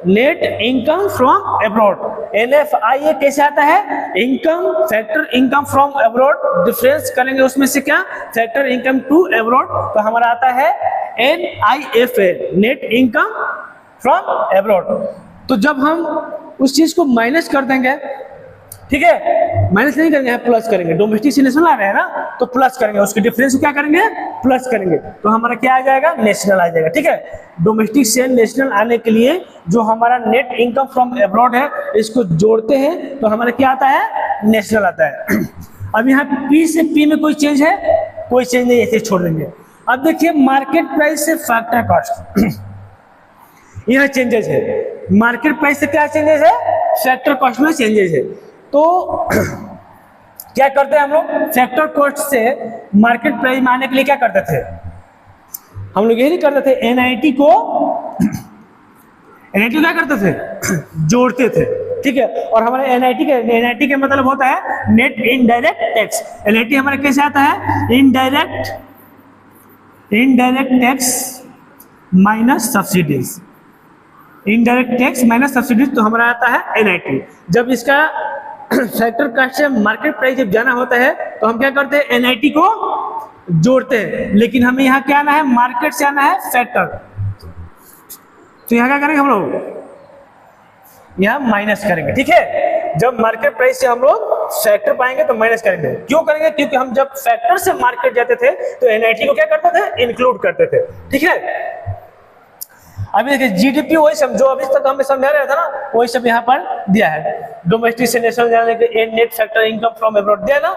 net income from abroad, NFIA कैसे आता है, income factor income from abroad, difference करेंगे उसमें से क्या, फैक्टर इनकम टू एब्रॉड, तो हमारा आता है NIFA, net income from abroad. तो जब हम उस चीज को माइनस कर देंगे, ठीक है, माइनस नहीं करेंगे, प्लस करेंगे, डोमेस्टिक से नेशनल आ रहे हैं ना, तो प्लस करेंगे, उसके डिफरेंस को क्या करेंगे, प्लस करेंगे, तो हमारा क्या आ जाएगा, नेशनल आ जाएगा, ठीक है। डोमेस्टिक से नेशनल आने के लिए जो हमारा नेट इनकम फ्रॉम एब्रॉड है इसको जोड़ते हैं तो हमारा क्या आता है, नेशनल आता है। अब यहाँ पी से पी में कोई चेंज है, कोई चेंज नहीं, ऐसे छोड़ देंगे। अब देखिए मार्केट प्राइस से फैक्टर कॉस्ट, यहाँ चेंजेस है, मार्केट प्राइस से क्या चेंजेस है, फैक्टर कॉस्ट में चेंजेस है। तो क्या करते हैं हम लोग, फैक्टर कॉस्ट से मार्केट प्राइस में आने के लिए क्या करते थे, हम लोग यही नहीं करते थे, एनआईटी को क्या करते थे, जोड़ते थे, ठीक है। और हमारे एनआईटी का मतलब होता है नेट इनडायरेक्ट टैक्स। एनआईटी हमारा कैसे आता है, indirect tax minus subsidies, indirect tax minus subsidies, तो हमारा आता है एनआईटी। जब इसका फैक्टर कास्ट से मार्केट प्राइस जब जाना होता है तो हम क्या करते हैं, एनआईटी को जोड़ते हैं। लेकिन हमें यहाँ क्या आना है, मार्केट से आना है फैक्टर, तो यहाँ क्या करेंगे हम लोग, यहाँ माइनस करेंगे। ठीक है, जब मार्केट प्राइस से हम लोग फैक्टर पाएंगे तो माइनस करेंगे। क्यों करेंगे, क्योंकि हम जब फैक्टर से मार्केट जाते थे तो एनआईटी को क्या करते थे, इंक्लूड करते थे। ठीक है, अभी देखिए जीडीपी वही समझो, अभी तक हमें समझा रहा था ना, वही सब यहाँ पर दिया है। डोमेस्टिक से नेशनल जाने के net factor income from abroad दिया ना,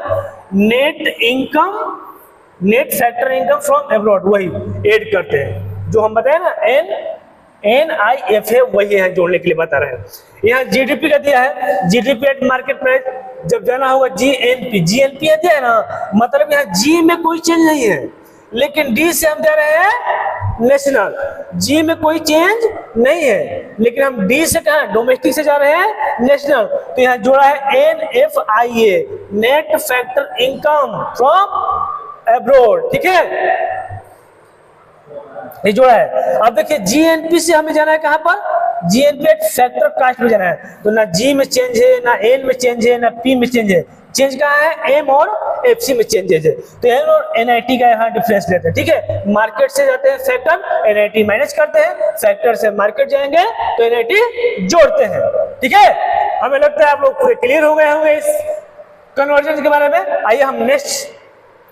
net factor income from abroad वही ऐड करते हैं, जो हम बताए ना NIF है, वही है जोड़ने के लिए बता रहे हैं। यहाँ जीडीपी का दिया है, जीडीपी एट मार्केट प्राइस, जब जाना होगा जीएनपी दिया है ना, मतलब यहाँ जी में कोई चेंज नहीं है, लेकिन डी से हम जा रहे हैं नेशनल, जी में कोई चेंज नहीं है, लेकिन हम डी से कहा डोमेस्टिक से जा रहे हैं नेशनल, तो यहाँ जोड़ा है NFIA, net factor income from abroad. ठीक है, ये जोड़ा है। अब देखिए जीएनपी से हमें जाना है कहां पर, जीएनपी फैक्टर कास्ट में जाना है, तो ना जी में चेंज है, ना एन में चेंज है, ना पी में चेंज है, चेंज कहाँ है, एम और एफसी में चेंजेस है। तो एन और एनआईटी का यहाँ डिफरेंस लेते हैं। ठीक है, मार्केट से जाते हैं फैक्टर, एनआईटी माइनस करते हैं, फैक्टर से मार्केट जाएंगे तो एनआईटी जोड़ते हैं। ठीक है, हमें लगता है आप लोग पूरे क्लियर हो गए होंगे इस कन्वर्जन के बारे में। आइए हम नेक्स्ट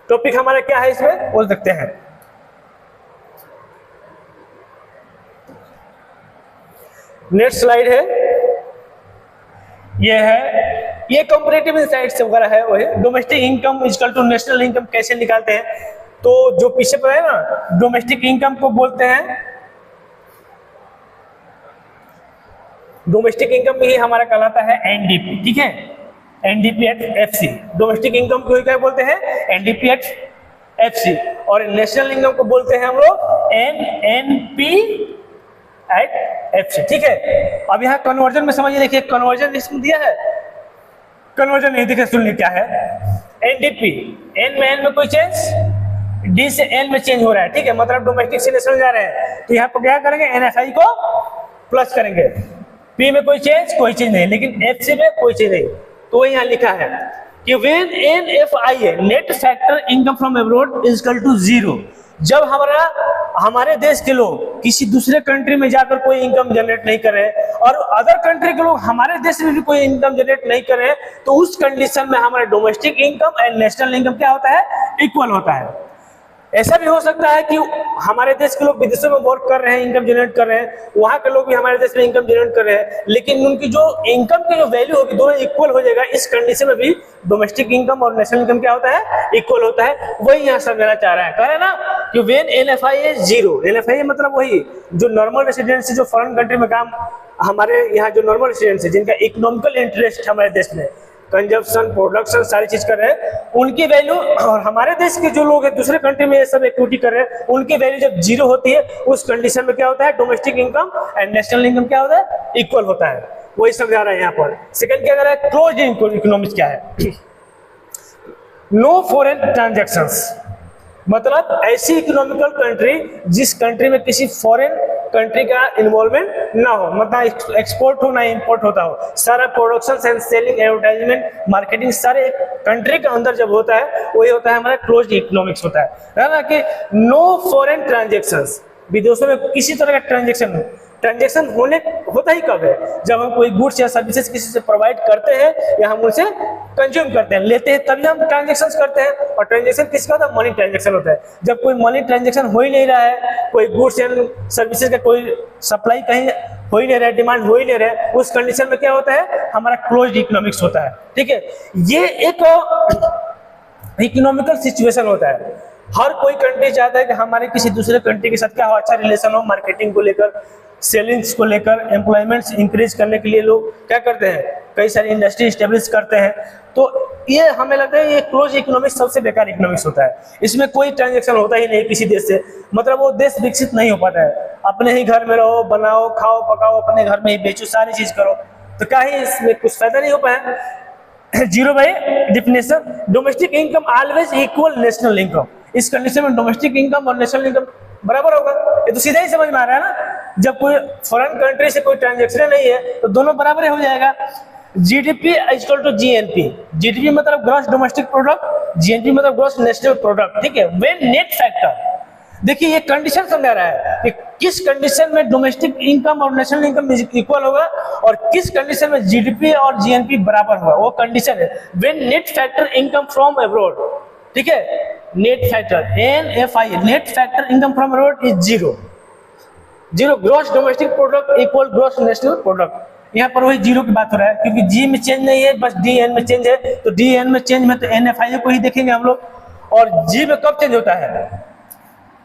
टॉपिक हमारा क्या है इसमें वो देखते हैं। नेक्स्ट स्लाइड है, ये है, ये कंपैरेटिव इनसाइट्स वगैरह है, वही domestic income equal to national income कैसे निकालते हैं। तो जो पीछे पर है ना, डोमेस्टिक इनकम को बोलते हैं, डोमेस्टिक इनकम ही हमारा कहलाता है एनडीपी। ठीक है, NDP at FC, domestic income को क्या बोलते हैं, एनडीपी एट एफसी, और नेशनल इनकम को बोलते हैं हम लोग एनएनपी एट एफसी। ठीक है, अब यहाँ कन्वर्जन में समझिए, देखिए कन्वर्जन इसमें दिया है, कन्वर्जन नहीं दिखे, सुनिए क्या है, एनडीपी, एन में कोई चेंज, डी से एन में चेंज हो रहा है। ठीक है, मतलब डोमेस्टिक से नेशनल जा रहे हैं, तो यहाँ पर क्या करेंगे, एनएफआई को प्लस करेंगे, पी में कोई चेंज नहीं, लेकिन एफसी में कोई चेंज नहीं, तो यहाँ लिखा है कि when NFI net factor income from abroad is equal to 0, जब हमारे देश के लोग किसी दूसरे कंट्री में जाकर कोई इनकम जनरेट नहीं कर रहे और अदर कंट्री के लोग हमारे देश में भी कोई इनकम जनरेट नहीं कर रहे, तो उस कंडीशन में हमारा domestic income and national income क्या होता है, इक्वल होता है। ऐसा भी हो सकता है कि हमारे देश के लोग विदेशों में वर्क कर रहे हैं, इनकम जनरेट कर रहे हैं, वहां के लोग भी हमारे देश में इनकम जनरेट कर रहे हैं, लेकिन उनकी जो इनकम की जो वैल्यू होगी दोनों इक्वल हो जाएगा। इस कंडीशन में भी डोमेस्टिक इनकम और नेशनल इनकम क्या होता है, इक्वल होता है। वही यहाँ समझाना चाह रहा है, कह रहे हैं ना कि व्हेन एनएफआई इज 0, एनएफआई मतलब वही जो नॉर्मल रेसिडेंट्स जो फॉरेन कंट्री में काम, हमारे यहाँ जो नॉर्मल रेसिडेंट्स है जिनका इकोनॉमिकल इंटरेस्ट हमारे देश में कंजप्शन प्रोडक्शन सारी चीज कर रहे हैं, उनकी वैल्यू, और हमारे देश के जो लोग हैं दूसरे कंट्री में ये सब एक्टिविटी कर रहे हैं, उनकी वैल्यू जब 0 होती है, उस कंडीशन में क्या होता है, domestic income and national income क्या होता है, इक्वल होता है। वही समझा रहे हैं यहाँ पर। सेकंड क्या कर रहा है, क्लोज्ड इकोनॉमिक्स क्या है, नो फॉरेन ट्रांजैक्शंस, मतलब ऐसी इकोनॉमिकल कंट्री जिस कंट्री में किसी फॉरेन कंट्री का इन्वॉल्वमेंट ना हो, मतलब एक्सपोर्ट हो ना इंपोर्ट होता हो, सारा production and selling advertisement marketing सारे कंट्री के अंदर जब होता है वही होता है हमारा क्लोज्ड इकोनॉमिक्स होता है ना, कि नो फॉरेन ट्रांजैक्शंस, विदेशों में किसी तरह का ट्रांजैक्शन होता ही कब है, जब हम कोई गुड्स या सर्विसेज किसी से प्रोवाइड करते हैं या हम उनसे कंज्यूम करते हैं, लेते हैं, तभी हम ट्रांजैक्शंस करते हैं। और ट्रांजैक्शन किसका होता है, मनी ट्रांजैक्शन होता है। जब कोई मनी ट्रांजैक्शन हो ही नहीं रहा है, कोई गुड्स एंड सर्विसेज का कोई सप्लाई कहीं हो ही नहीं रहा है, डिमांड हो ही नहीं रहा है, उस कंडीशन में क्या होता है, हमारा क्लोज्ड इकोनॉमिक्स होता है। ठीक है, ये एक इकोनॉमिकल सिचुएशन होता है। हर कोई कंट्री चाहता है कि हमारे किसी दूसरे कंट्री के साथ क्या हो, अच्छा रिलेशन हो, मार्केटिंग को लेकर, सेलिंग्स को लेकर, एम्प्लॉयमेंट्स इंक्रीज करने के लिए लोग क्या करते हैं, कई सारी इंडस्ट्री स्टेब्लिश करते हैं। तो ये हमें लगता है ये क्लोज इकोनॉमिक्स सबसे बेकार इकोनॉमिक्स होता है। इसमें कोई ट्रांजैक्शन होता ही नहीं किसी देश से, मतलब वो देश विकसित नहीं हो पाता है। अपने ही घर में रहो, बनाओ, खाओ, पकाओ, अपने घर में ही बेचो, सारी चीज करो, तो क्या ही इसमें कुछ फायदा नहीं हो पाया। 0 by definition, domestic income always equal national income. इस कंडीशन में डोमेस्टिक इनकम और नेशनल इनकम बराबर होगा, ये तो सीधा ही समझ में आ रहा है ना। जब कोई फॉरेन कंट्री से कोई ट्रांजेक्शन नहीं है तो दोनों बराबर हो जाएगा। GDP equal to GNP, GDP मतलब ग्रॉस डोमेस्टिक प्रोडक्ट, जीएनपी मतलब ग्रॉस नेशनल प्रोडक्ट, ठीक है। व्हेन नेट फैक्टर, देखिए ये कंडीशन समझा रहा है कि किस कंडीशन में डोमेस्टिक इनकम और नेशनल इनकम इक्वल होगा और किस कंडीशन में जीडीपी और जीएनपी बराबर होगा, वो कंडीशन है when net factor income from abroad, ठीक है। Net factor NFI, net factor income from abroad is zero, zero gross domestic product equal gross national product. यहाँ पर वही जीरो की बात हो रहा है क्योंकि जी में चेंज नहीं है, बस डी एन में चेंज है, तो डी एन में चेंज में तो एनएफआई को ही देखेंगे हम लोग। और जी में कब चेंज होता है,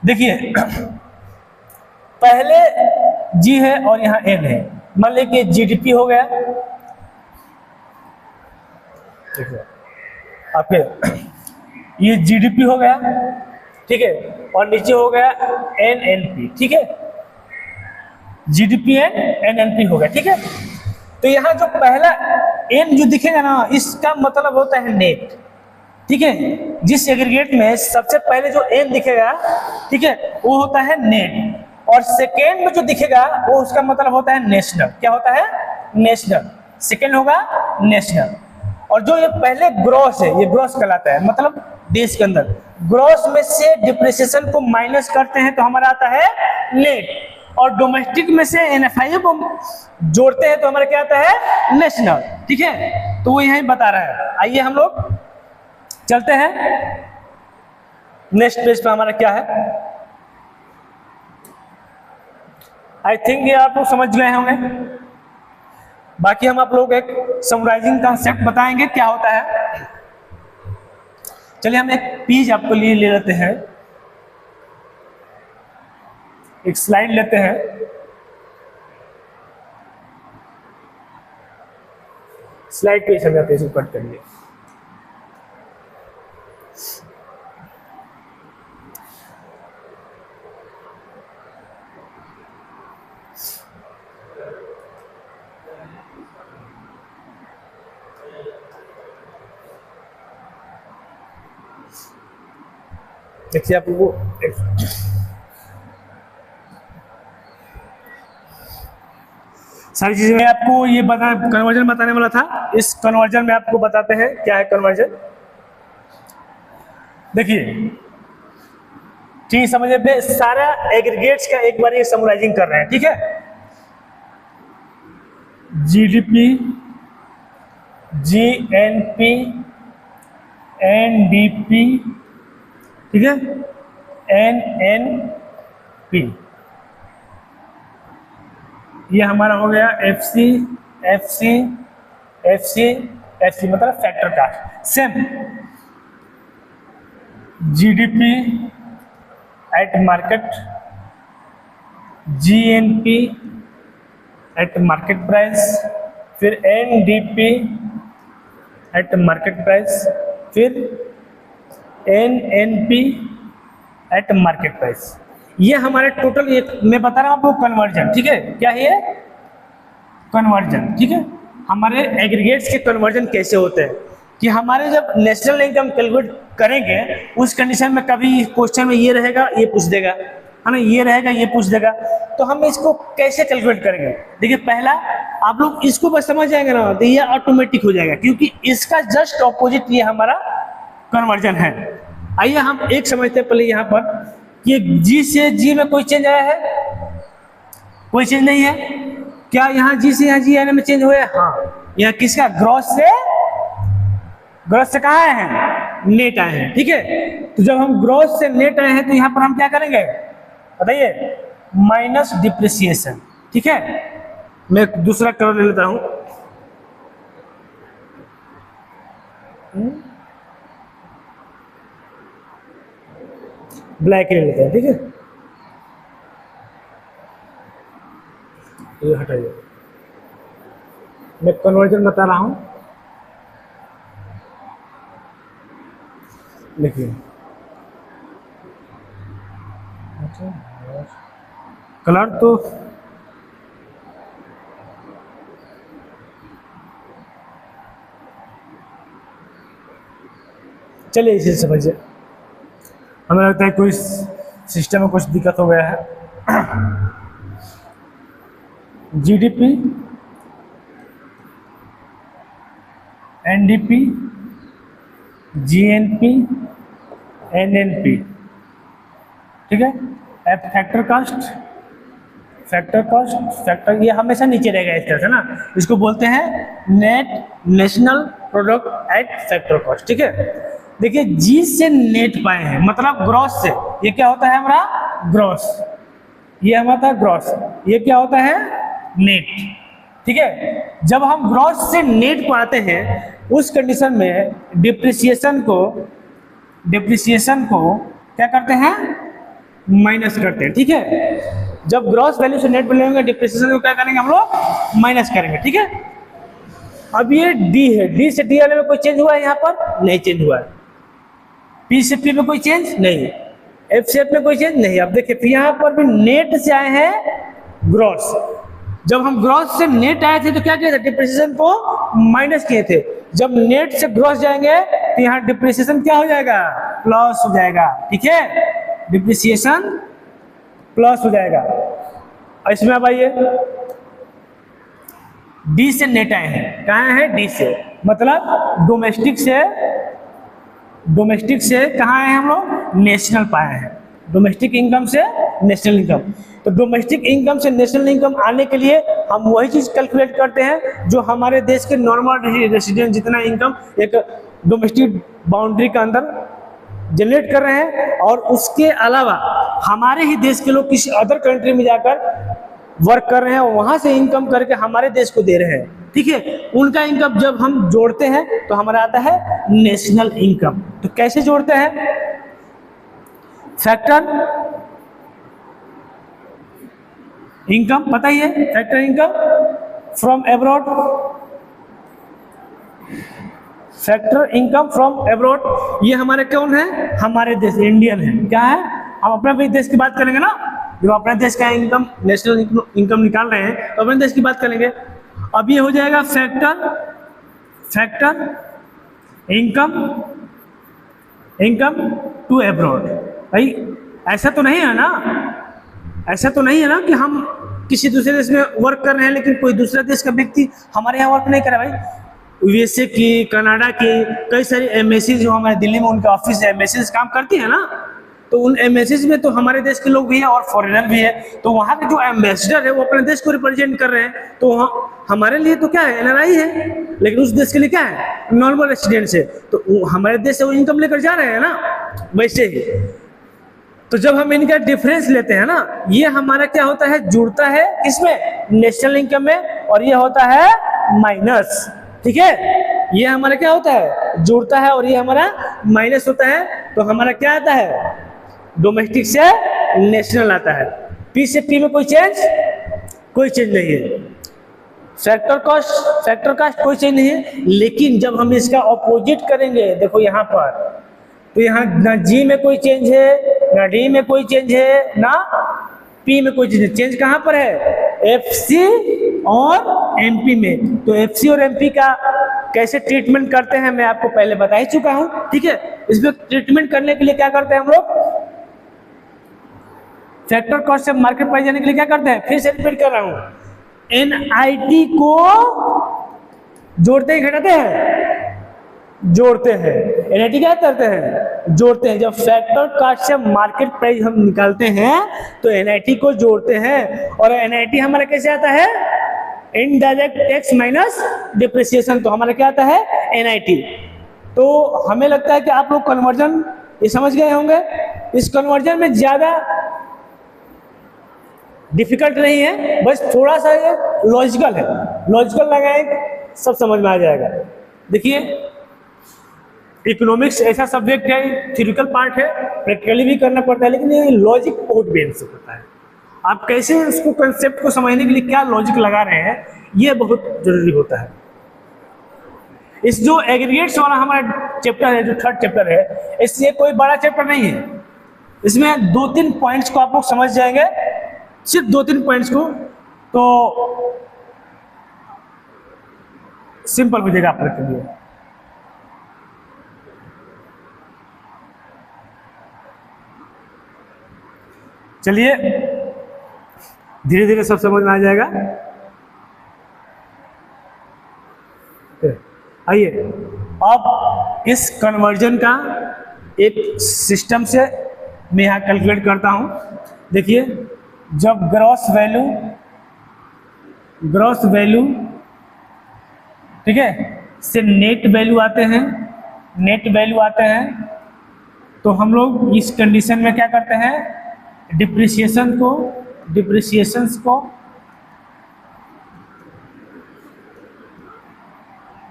देखिए पहले जी है और यहाँ एन है, मान लीजिए जीडीपी हो गया, देखिए आपके ये जीडीपी हो गया, ठीक है, और नीचे हो गया एनएनपी, ठीक है, जीडीपी एंड एनएनपी हो गया, ठीक है। तो यहाँ जो पहला एन जो दिखेगा ना, इसका मतलब होता है नेट, ठीक है। जिस एग्रीगेट में सबसे पहले जो एन दिखेगा, ठीक है, वो होता है नेट, और सेकेंड में जो दिखेगा वो उसका मतलब होता है नेशनल। क्या होता है, नेशनल, सेकेंड होगा नेशनल। और जो ये पहले ग्रॉस है, ये ग्रॉस कहलाता है, मतलब देश के अंदर ग्रॉस में से डिप्रिसिएशन को माइनस करते हैं तो हमारा आता है नेट, और डोमेस्टिक में से एनएफआई को जोड़ते हैं तो हमारा क्या आता है, नेशनल, ठीक है। तो वो यही बता रहा है। आइए हम लोग चलते हैं नेक्स्ट पेज पे, हमारा क्या है। आई थिंक ये आप लोग समझ गए होंगे, बाकी हम आप लोग एक समराइजिंग कंसेप्ट बताएंगे क्या होता है। चलिए हम एक पेज आपको लिए ले लेते हैं, एक स्लाइड लेते हैं, स्लाइड पे हम जाते हैं, इसको कट करिए। देखिए आपको सारी चीजें, मैं आपको ये कन्वर्जन बताने वाला था। इस कन्वर्जन में आपको बताते हैं क्या है कन्वर्जन। देखिए ठीक समझिए, सारा एग्रीगेट्स का एक बार ये समराइजिंग कर रहे हैं, ठीक है। जीडीपी, जीएनपी, एनडीपी, ठीक है, एनएनपी, ये हमारा हो गया एफसी, एफसी, एफसी, एफसी मतलब फैक्टर का। Same GDP at market, GNP at market price, फिर एनडीपी एट मार्केट प्राइस, फिर एनएनपी एट मार्केट प्राइस। ये हमारे टोटल, ये मैं बता रहा हूं आपको कन्वर्जन, ठीक है। क्या है ये, कन्वर्जन, ठीक है। हमारे एग्रीगेट्स के कन्वर्जन कैसे होते हैं कि हमारे जब नेशनल इनकम कैलकुलेट करेंगे उस कंडीशन में कभी क्वेश्चन में ये रहेगा, ये पूछ देगा, है ना, ये रहेगा, ये पूछ देगा, तो हम इसको कैसे कैलकुलेट करेंगे। देखिए पहला आप लोग इसको बस समझ जाएंगे ना तो ये ऑटोमेटिक हो जाएगा, क्योंकि इसका जस्ट ऑपोजिट ये हमारा कन्वर्जन है। आइए हम एक समझते हैं पहले यहाँ पर, ये जी से जी में कोई चेंज आया है, कोई चेंज नहीं है। क्या यहाँ जी से यहाँ जी आने में चेंज हुआ है, हाँ। यहाँ किसका, ग्रॉस से, ग्रॉस से कहाँ आए हैं, नेट आए हैं, ठीक है। तो जब हम ग्रॉस से नेट आए हैं तो यहाँ पर हम क्या करेंगे बताइए, माइनस डिप्रिसिएशन, ठीक है। मैं दूसरा कलर ले लेता हूं, ब्लैक ले लेते हैं, ठीक है। ये हटाइए, मैं कन्वर्जन बता रहा हूं, देखिए कलर तो चलिए इसे समझिए। हमें लगता है कोई सिस्टम में कुछ दिक्कत हो गया है। जीडीपी, एनडीपी, जीएनपी, एनएनपी, ठीक है। फैक्टर कास्ट, फैक्टर ये हमेशा नीचे रहेगा इस तरह से ना, इसको बोलते हैं net national product at factor cost, ठीक है। देखिए जी से नेट पाए हैं मतलब ग्रॉस से, ये क्या होता है हमारा ग्रॉस, ये हमारा ग्रॉस, ये क्या होता है नेट, ठीक है। जब हम ग्रॉस से नेट पाते हैं उस कंडीशन में डिप्रिसिएशन को क्या करते हैं, माइनस करते हैं, ठीक है। जब ग्रॉस वैल्यू से नेट वैल्यू डिप्रिसिएशन को क्या करेंगे हम लोग, माइनस करेंगे, ठीक है। अब ये डी है, डी से डी वाले में कोई चेंज हुआ है, यहाँ पर नहीं चेंज हुआ है। पी से पी में कोई चेंज नहीं, एफ से एफ में कोई चेंज नहीं। अब देखिए यहाँ पर भी नेट से आए हैं ग्रॉस, जब हम ग्रॉस से नेट आए थे तो क्या किए थे, डिप्रिसिएशन को माइनस किए थे। जब नेट से ग्रॉस जाएंगे तो यहाँ डिप्रिसिएशन क्या हो जाएगा, प्लस हो जाएगा, ठीक है। डिप्रिसिएशन प्लस हो जाएगा। इसमें अब आइए डी से नेट आए हैं, कहाँ है डी से, मतलब डोमेस्टिक से कहाँ आए हैं हम लोग, नेशनल पाए हैं, डोमेस्टिक इनकम से नेशनल इनकम। तो डोमेस्टिक इनकम से नेशनल इनकम आने के लिए हम वही चीज कैलकुलेट करते हैं जो हमारे देश के नॉर्मल रेसिडेंट जितना इनकम एक डोमेस्टिक बाउंड्री के अंदर जनरेट कर रहे हैं, और उसके अलावा हमारे ही देश के लोग किसी अदर कंट्री में जाकर वर्क कर रहे हैं और वहां से इनकम करके हमारे देश को दे रहे हैं, ठीक है। उनका इनकम जब हम जोड़ते हैं तो हमारा आता है नेशनल इनकम। तो कैसे जोड़ते हैं, फैक्टर इनकम पता ही है, factor income from abroad, factor income from abroad, ये हमारे कौन है, हमारे देश इंडियन है, क्या है, हम अपने देश की बात करेंगे ना, जब अपने देश का इनकम नेशनल इनकम निकाल रहे हैं तो अपने देश की बात करेंगे। अब ये हो जाएगा फैक्टर इनकम टू एब्रॉड। भाई ऐसा तो नहीं है ना, ऐसा तो नहीं है ना कि हम किसी दूसरे देश में वर्क कर रहे हैं लेकिन कोई दूसरा देश का व्यक्ति हमारे यहाँ वर्क नहीं कर रहा। भाई यूएसए की, कनाडा की कई सारी एमबेसी जो हमारे दिल्ली में उनका ऑफिस है, एमबेसीज काम करती है ना, तो उन एमबेसीज में तो हमारे देश के लोग भी हैं और फॉरेनर भी है। तो वहाँ के जो एम्बेसडर है वो अपने देश को रिप्रेजेंट कर रहे हैं, तो हमारे लिए तो क्या है, एनआरआई है, लेकिन उस देश के लिए क्या है, नॉर्मल रेसिडेंट्स है। तो हमारे देश से वो इनकम लेकर जा रहे हैं ना, वैसे ही। तो जब हम इनका डिफरेंस लेते हैं ना, ये हमारा क्या होता है, जुड़ता है किसमें, नेशनल इनकम में, और ये होता है माइनस, ठीक है। ये हमारा क्या होता है, जुड़ता है, और ये हमारा माइनस होता है। तो हमारा क्या आता है, डोमेस्टिक से नेशनल आता है। पी से पी में कोई चेंज नहीं है। फैक्टर कास्ट कोई चेंज नहीं है। लेकिन जब हम इसका ऑपोजिट करेंगे, देखो यहाँ पर, तो यहाँ ना जी में कोई चेंज है, ना डी में कोई चेंज है, ना पी में कोई चेंज है। चेंज कहाँ पर है, एफसी और एमपी में। तो एफसी और एमपी का कैसे ट्रीटमेंट करते हैं मैं आपको पहले बता ही चुका हूं, ठीक है। इसमें ट्रीटमेंट करने के लिए क्या करते हैं हम लोग, फैक्टर कॉस्ट से मार्केट प्राइस जाने के लिए क्या करते हैं, फिर से रिपीट कर रहा हूं, एनआईटी को जोड़ते ही घटाते हैं, जोड़ते हैं। एनआईटी क्या करते हैं, जोड़ते हैं। जब फैक्टर कॉस्ट से मार्केट प्राइस हम निकालते हैं तो एनआईटी को जोड़ते हैं, और एनआईटी हमारा कैसे आता है, इनडायरेक्ट टैक्स माइनस डिप्रिसिएशन। तो हमारा क्या आता है, एनआईटी। तो हमें लगता है कि आप लोग कन्वर्जन ये समझ गए होंगे। इस कन्वर्जन में ज्यादा डिफिकल्ट नहीं है, बस थोड़ा सा ये लॉजिकल है, लॉजिकल लगाएंगे सब समझ में आ जाएगा। देखिए इकोनॉमिक्स ऐसा सब्जेक्ट है, थ्योरिटिकल पार्ट है, प्रैक्टिकली भी करना पड़ता है, लेकिन ये लॉजिक बहुत बेनिफिट होता है। आप कैसे उसको कंसेप्ट को समझने के लिए क्या लॉजिक लगा रहे हैं, ये बहुत जरूरी होता है। इस जो एग्रीगेट्स वाला हमारा चैप्टर है, जो थर्ड चैप्टर है, इससे कोई बड़ा चैप्टर नहीं है। इसमें 2-3 पॉइंट्स को आप लोग समझ जाएंगे, सिर्फ 2-3 पॉइंट्स को, तो सिंपल हो जाएगा आप लोग के लिए। चलिए धीरे धीरे सब समझ में आ जाएगा। आइए अब इस कन्वर्जन का एक सिस्टम से मैं यहाँ कैलकुलेट करता हूँ। देखिए, जब ग्रॉस वैल्यू ठीक है से नेट वैल्यू आते हैं, तो हम लोग इस कंडीशन में क्या करते हैं, डिप्रिसिएशंस को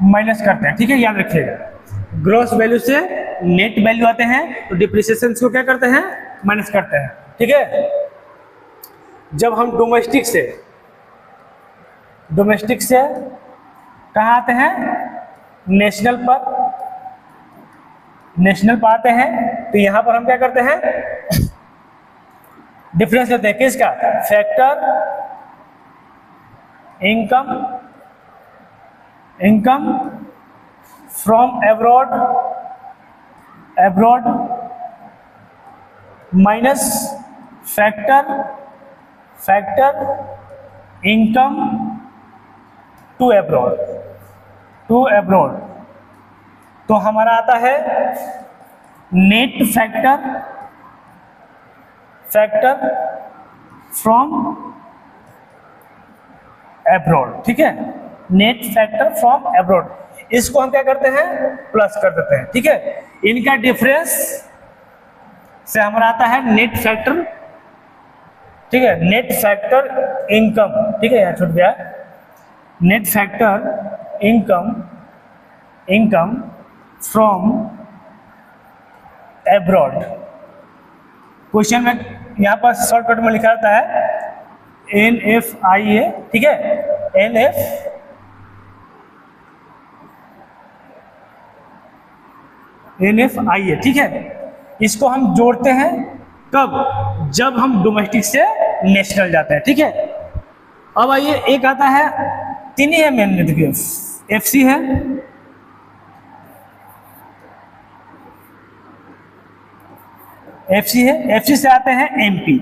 माइनस करते हैं। ठीक है, याद रखिएगा, ग्रॉस वैल्यू से नेट वैल्यू आते हैं तो डिप्रिसिएशंस को क्या करते हैं, माइनस करते हैं। ठीक है, जब हम डोमेस्टिक से कहाँ आते हैं, नेशनल पर आते हैं, तो यहां पर हम क्या करते हैं, डिफरेंस लेते हैं किसका, factor income from abroad minus factor income to abroad, तो हमारा आता है नेट फैक्टर फ्रॉम एब्रॉड। ठीक है, नेट फैक्टर फ्रॉम एब्रॉड, इसको हम क्या करते हैं, प्लस कर देते हैं। ठीक है, इनका डिफरेंस से हमारा आता है नेट फैक्टर। ठीक है, नेट फैक्टर इनकम, ठीक है यहाँ छूट गया, net factor income from abroad. Question में यहाँ पर शॉर्टकट में लिखा रहता है NFIA। ठीक है, NFIA। ठीक है, इसको हम जोड़ते हैं कब, जब हम डोमेस्टिक से नेशनल जाते हैं। ठीक है, अब आइए एक आता है, तीन ही है मेन, देखिए FC है, FC से आते हैं MP।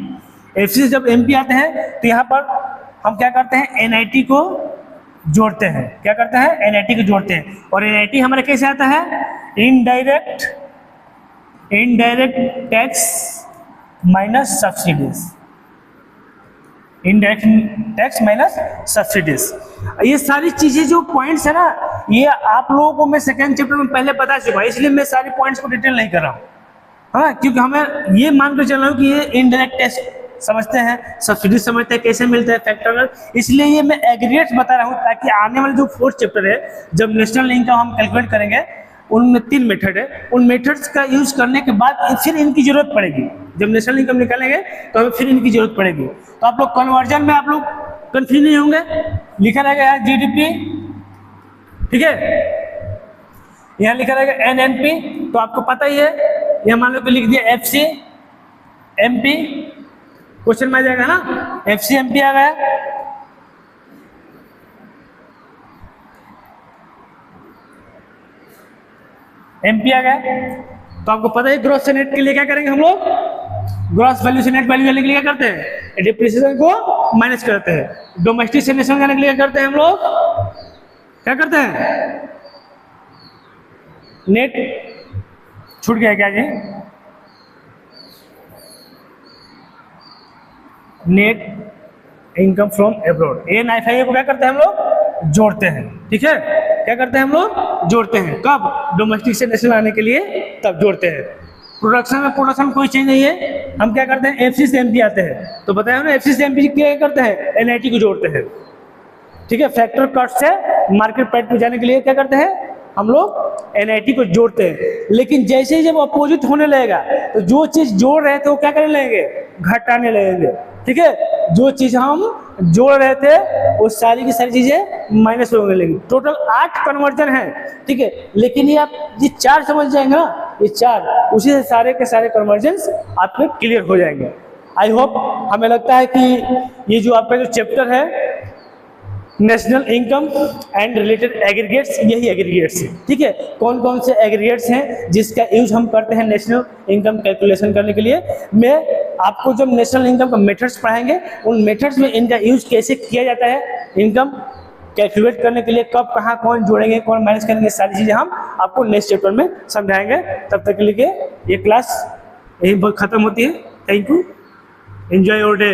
FC से जब MP आते हैं तो यहाँ पर हम क्या करते हैं, NIT को जोड़ते हैं। क्या करते हैं, NIT को जोड़ते हैं, और NIT हमारे कैसे आता है, इनडायरेक्ट टैक्स माइनस सब्सिडीज। ये सारी चीजें जो पॉइंट्स है ना, ये आप लोगों को मैं सेकेंड चैप्टर में पहले बता चुका, इसलिए मैं सारी पॉइंट्स को डिटेल नहीं कर रहा हूँ। हाँ, क्योंकि हमें ये मान कर चल रहा हूँ कि ये इनडायरेक्ट टैक्स समझते हैं, सब्सिडी समझते हैं, कैसे मिलते हैं फैक्टर, इसलिए ये मैं एग्रीगेट्स बता रहा हूँ, ताकि आने वाले जो फोर्थ चैप्टर है, जब नेशनल इनकम हम कैलकुलेट करेंगे, उनमें 3 मेथड है, उन मेथड्स का यूज करने के बाद फिर इनकी जरूरत पड़ेगी। जब नेशनल इनकम निकालेंगे तो हमें फिर इनकी जरूरत पड़ेगी। तो आप लोग कन्वर्जन में आप लोग कंफ्यूज नहीं होंगे, लिखा रहेगा यहाँ GDP। ठीक है, यहाँ लिखा रहेगा NNP, तो आपको पता ही है, यह मान लो कि लिख दिया FC MP, क्वेश्चन में आ जाएगा ना, FC MP आ गया। MP आ गया, तो आपको पता है ग्रॉस से नेट के लिए क्या करेंगे हम लोग, ग्रॉस वैल्यू से नेट वैल्यू जाने के लिए क्या करते हैं, डिप्रिसिएशन को माइनस करते हैं। डोमेस्टिक से नेशनल जाने के लिए क्या करते हैं हम लोग, क्या करते हैं, नेट छूट गया क्या जी, net income from abroad, NFIA को क्या करते हैं हम लोग, जोड़ते हैं। ठीक है, क्या करते हैं हम लोग, जोड़ते हैं, कब, डोमेस्टिक से नेशनल आने के लिए तब जोड़ते हैं। प्रोडक्शन कोई चेंज नहीं है, हम क्या करते हैं, FC से MP आते हैं, तो बताया ना, FC से MP क्या करते हैं, NIT को जोड़ते हैं। ठीक है, फैक्टर कॉस्ट से मार्केट प्राइस पे जाने के लिए क्या करते हैं हम लोग, NIT को जोड़ते हैं। लेकिन जैसे ही जब अपोजिट होने लगेगा, तो जो चीज जोड़ रहे थे वो क्या करने लगेंगे, घटाने लगेंगे। ठीक है, जो चीज हम जोड़ रहे थे वो सारी की सारी चीजें माइनस होने लगेंगी। टोटल 8 कन्वर्जन है। ठीक है, लेकिन ये आप ये 4 समझ जाएंगे ना, ये 4, उसी से सारे के सारे कन्वर्जन आपके क्लियर हो जाएंगे। आई होप, हमें लगता है कि ये जो आपका जो चैप्टर है national income and related aggregates, यही एग्रीगेट्स है। ठीक है, कौन कौन से एग्रीगेट्स हैं जिसका यूज हम करते हैं नेशनल इनकम कैलकुलेशन करने के लिए। मैं आपको जब नेशनल इनकम का मेथड्स पढ़ाएंगे, उन मेथड्स में इनका यूज कैसे किया जाता है, इनकम कैलकुलेट करने के लिए कब कहाँ कौन जोड़ेंगे कौन माइनस करेंगे, सारी चीज़ें हम आपको नेक्स्ट चैप्टर में समझाएंगे। तब तक के लिए ये क्लास यही खत्म होती है। Thank you, enjoy your day.